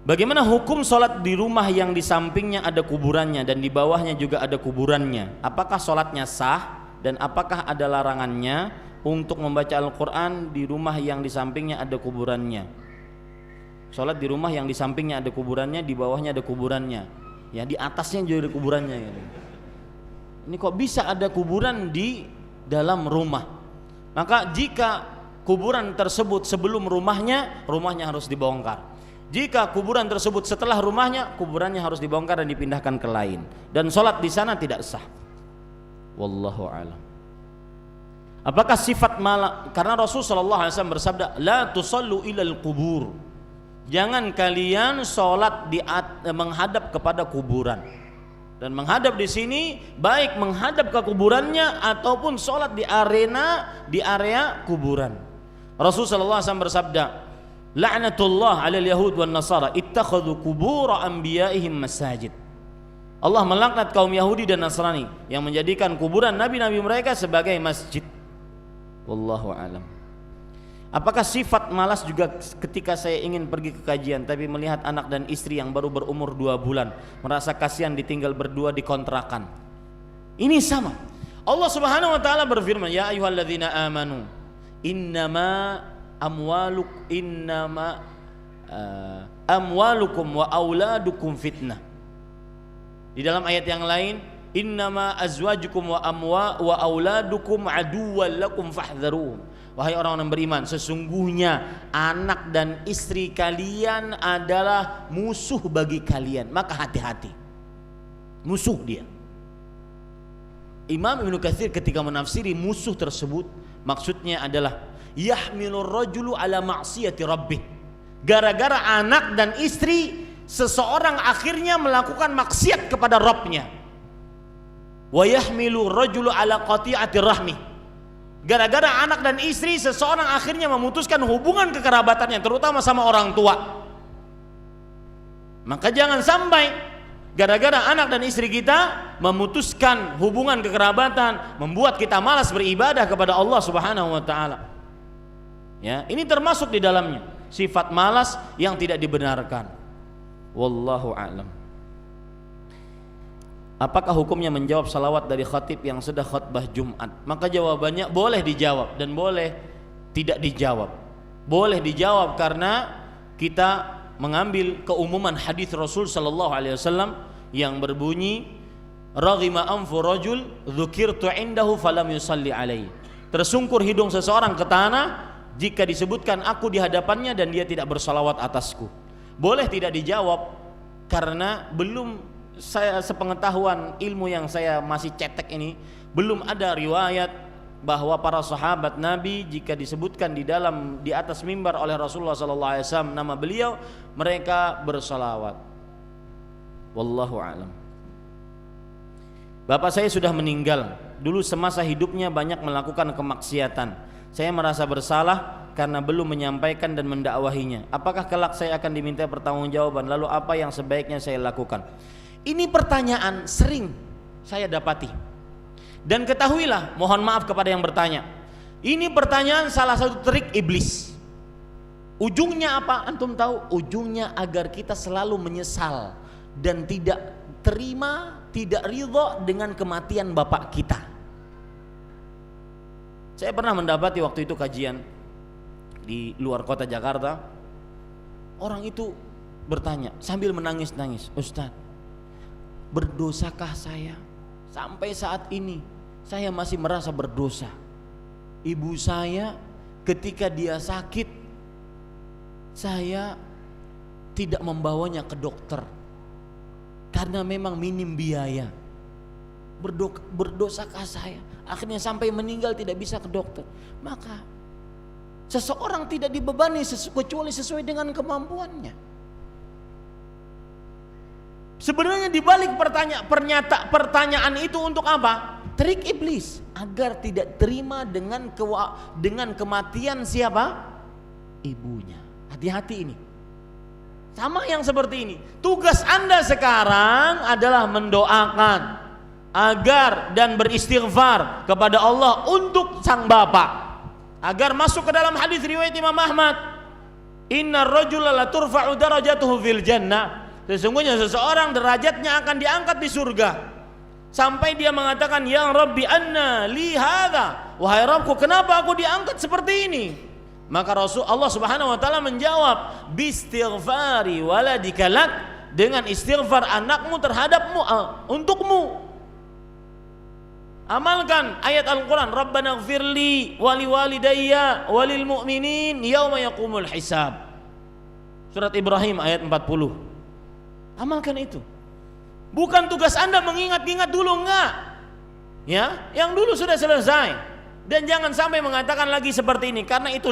Bagaimana hukum sholat di rumah yang di sampingnya ada kuburannya dan di bawahnya juga ada kuburannya? Apakah sholatnya sah dan apakah ada larangannya untuk membaca Al-Quran di rumah yang di sampingnya ada kuburannya? Sholat di rumah yang di sampingnya ada kuburannya, di bawahnya ada kuburannya, ya di atasnya juga ada kuburannya. Ya. Ini kok bisa ada kuburan di dalam rumah? Maka jika kuburan tersebut sebelum rumahnya, rumahnya harus dibongkar. Jika kuburan tersebut setelah rumahnya, kuburannya harus dibongkar dan dipindahkan ke lain. Dan sholat di sana tidak sah. Wallahu a'lam. Apakah sifat malam? Karena Rasulullah SAW bersabda, la tusallu ilal kubur. Jangan kalian sholat menghadap kepada kuburan. Dan menghadap di sini baik menghadap ke kuburannya ataupun sholat di area kuburan. Rasulullah SAW bersabda, la'natullah 'alal yahud wan nasara ittakhadhu qubur anbiya'ihim masajid. Allah melaknat kaum Yahudi dan Nasrani yang menjadikan kuburan nabi-nabi mereka sebagai masjid. Wallahu a'lam. Apakah sifat malas juga ketika saya ingin pergi ke kajian tapi melihat anak dan istri yang baru berumur 2 bulan, merasa kasihan ditinggal berdua di kontrakan? Ini sama. Allah Subhanahu wa taala berfirman, ya ayyuhalladzina amanu innama amwalukum wa auladukum fitnah. Di dalam ayat yang lain, innama azwajukum wa auladukum aduwwan lakum fahdharuhum. Wahai orang yang beriman, sesungguhnya anak dan istri kalian adalah musuh bagi kalian, maka hati-hati. Musuh dia. Imam Ibnu Katsir ketika menafsiri musuh tersebut, maksudnya adalah yahmilur rajulu ala ma'siyati rabbih. Gara-gara anak dan istri, seseorang akhirnya melakukan maksiat kepada Rabbnya. Wa yahmilu rajulu ala qati'ati rahmi. Gara-gara anak dan istri, seseorang akhirnya memutuskan hubungan kekerabatannya, terutama sama orang tua. Maka jangan sampai gara-gara anak dan istri kita memutuskan hubungan kekerabatan, membuat kita malas beribadah kepada Allah Subhanahu wa taala. Ya, ini termasuk di dalamnya sifat malas yang tidak dibenarkan. Wallahu a'lam. Apakah hukumnya menjawab salawat dari khatib yang sudah khutbah Jumat? Maka jawabannya boleh dijawab dan boleh tidak dijawab. Boleh dijawab karena kita mengambil keumuman hadis Rasul sallallahu alaihi wasallam yang berbunyi, raghima anfu rajul dzukirtu indahu falam yusalli alaihi. Tersungkur hidung seseorang ke tanah jika disebutkan aku di hadapannya dan dia tidak bersalawat atasku. Boleh tidak dijawab karena belum, saya sepengetahuan ilmu yang saya masih cetek ini, belum ada riwayat bahwa para sahabat Nabi jika disebutkan di atas mimbar oleh Rasulullah sallallahu alaihi wasallam nama beliau, mereka bersalawat. Wallahu a'lam. Bapak saya sudah meninggal. Dulu semasa hidupnya banyak melakukan kemaksiatan. Saya merasa bersalah karena belum menyampaikan dan mendakwahinya. Apakah kelak saya akan diminta pertanggungjawaban? Lalu apa yang sebaiknya saya lakukan? Ini pertanyaan sering saya dapati. Dan ketahuilah, mohon maaf kepada yang bertanya, ini pertanyaan salah satu trik iblis. Ujungnya apa? Antum tahu? Ujungnya agar kita selalu menyesal dan tidak terima, tidak ridho dengan kematian bapak kita. Saya pernah mendapati waktu itu kajian di luar kota Jakarta. Orang itu bertanya sambil menangis-nangis, Ustaz, berdosakah saya? Sampai saat ini saya masih merasa berdosa. Ibu saya ketika dia sakit, saya tidak membawanya ke dokter karena memang minim biaya. Berdosakah saya? Akhirnya sampai meninggal tidak bisa ke dokter. Maka seseorang tidak dibebani kecuali sesuai dengan kemampuannya. Sebenarnya dibalik pertanyaan itu untuk apa? Trik iblis agar tidak terima dengan kematian siapa? Ibunya. Hati-hati ini. Sama yang seperti ini. Tugas Anda sekarang adalah mendoakan agar dan beristighfar kepada Allah untuk sang bapak agar masuk ke dalam hadis riwayat Imam Ahmad. Innar rajula la turfa'u darajatuhu fil jannah. Sesungguhnya seseorang derajatnya akan diangkat di surga. Sampai dia mengatakan, ya Rabbi anna li hadza, wahai Rabbku kenapa aku diangkat seperti ini? Maka Allah Subhanahu wa taala menjawab, bistighfari waladika lak, dengan istighfar anakmu terhadapmu, untukmu. Amalkan ayat Al-Quran, Rabbana gfirli wali walidayya walil mu'minin yauma yaqumul hisab. Surat Ibrahim ayat 40. Amalkan itu. Bukan tugas Anda mengingat-ingat dulu, enggak. Ya, yang dulu sudah selesai. Dan jangan sampai mengatakan lagi seperti ini, karena itu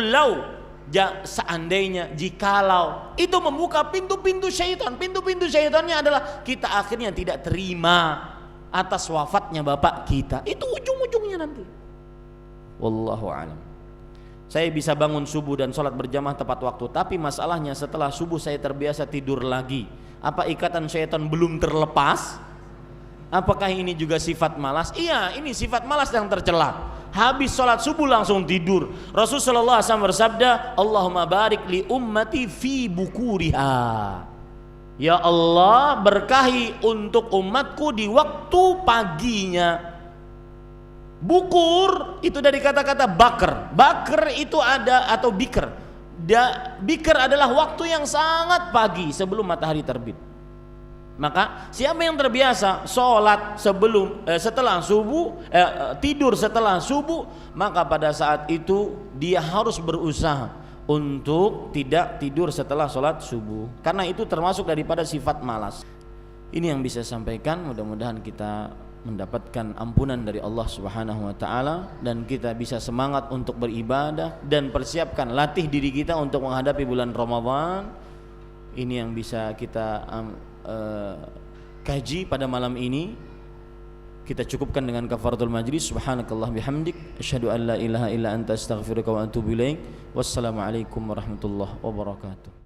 seandainya, jikalau, itu membuka pintu-pintu syaitan. Pintu-pintu syaitannya adalah kita akhirnya tidak terima atas wafatnya bapak kita. Itu ujung-ujungnya nanti. Wallahu a'lam. Saya bisa bangun subuh dan sholat berjamaah tepat waktu, tapi masalahnya setelah subuh saya terbiasa tidur lagi. Apa ikatan syaitan belum terlepas? Apakah ini juga sifat malas? Iya, ini sifat malas yang tercela. Habis sholat subuh langsung tidur. Rasulullah SAW bersabda, Allahumma barik li ummati fi bukuriha. Ya Allah, berkahi untuk umatku di waktu paginya. Bukur itu dari kata-kata bakar. Bakar itu ada, atau bikr. Bikr adalah waktu yang sangat pagi sebelum matahari terbit. Maka siapa yang terbiasa sholat setelah subuh, tidur setelah subuh, maka pada saat itu dia harus berusaha untuk tidak tidur setelah sholat subuh, karena itu termasuk daripada sifat malas. Ini yang bisa saya sampaikan. Mudah-mudahan kita mendapatkan ampunan dari Allah Subhanahu wa taala dan kita bisa semangat untuk beribadah dan persiapkan, latih diri kita untuk menghadapi bulan Ramadan. Ini yang bisa kita kaji pada malam ini. Kita cukupkan dengan kafaratul majlis. Subhanakallah bihamdik, asyhadu an la ilaha illa anta astaghfiruka wa atubu ilaik. Wassalamualaikum warahmatullahi wabarakatuh.